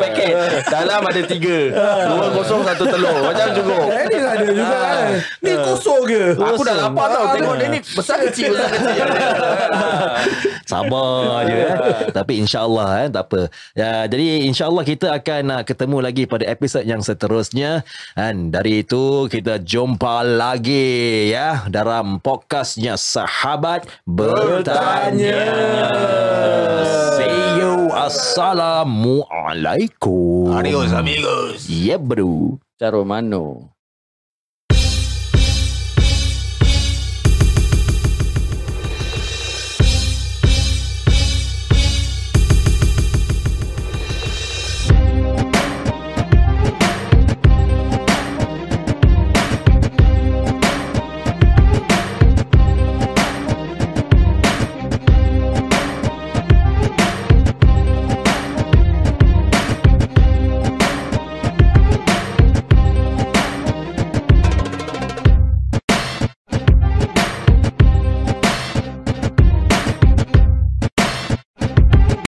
Speaker 3: paket. Dalam ada 3. 2 kosong 1 telur. Macam cukup.
Speaker 4: Ini ada juga kan. Ni kosong ke?
Speaker 3: Aku dah lapar tau. Tengok dia ni besar kecil.
Speaker 2: Sabar je Tapi insyaAllah tak apa jadi insyaAllah kita akan ketemu lagi pada episod yang seterusnya, dan dari itu kita jumpa lagi dalam podcastnya Sahabat Bertanya. See you. Assalamualaikum.
Speaker 6: Adios amigos.
Speaker 2: Yeah bro.
Speaker 3: Cara mano?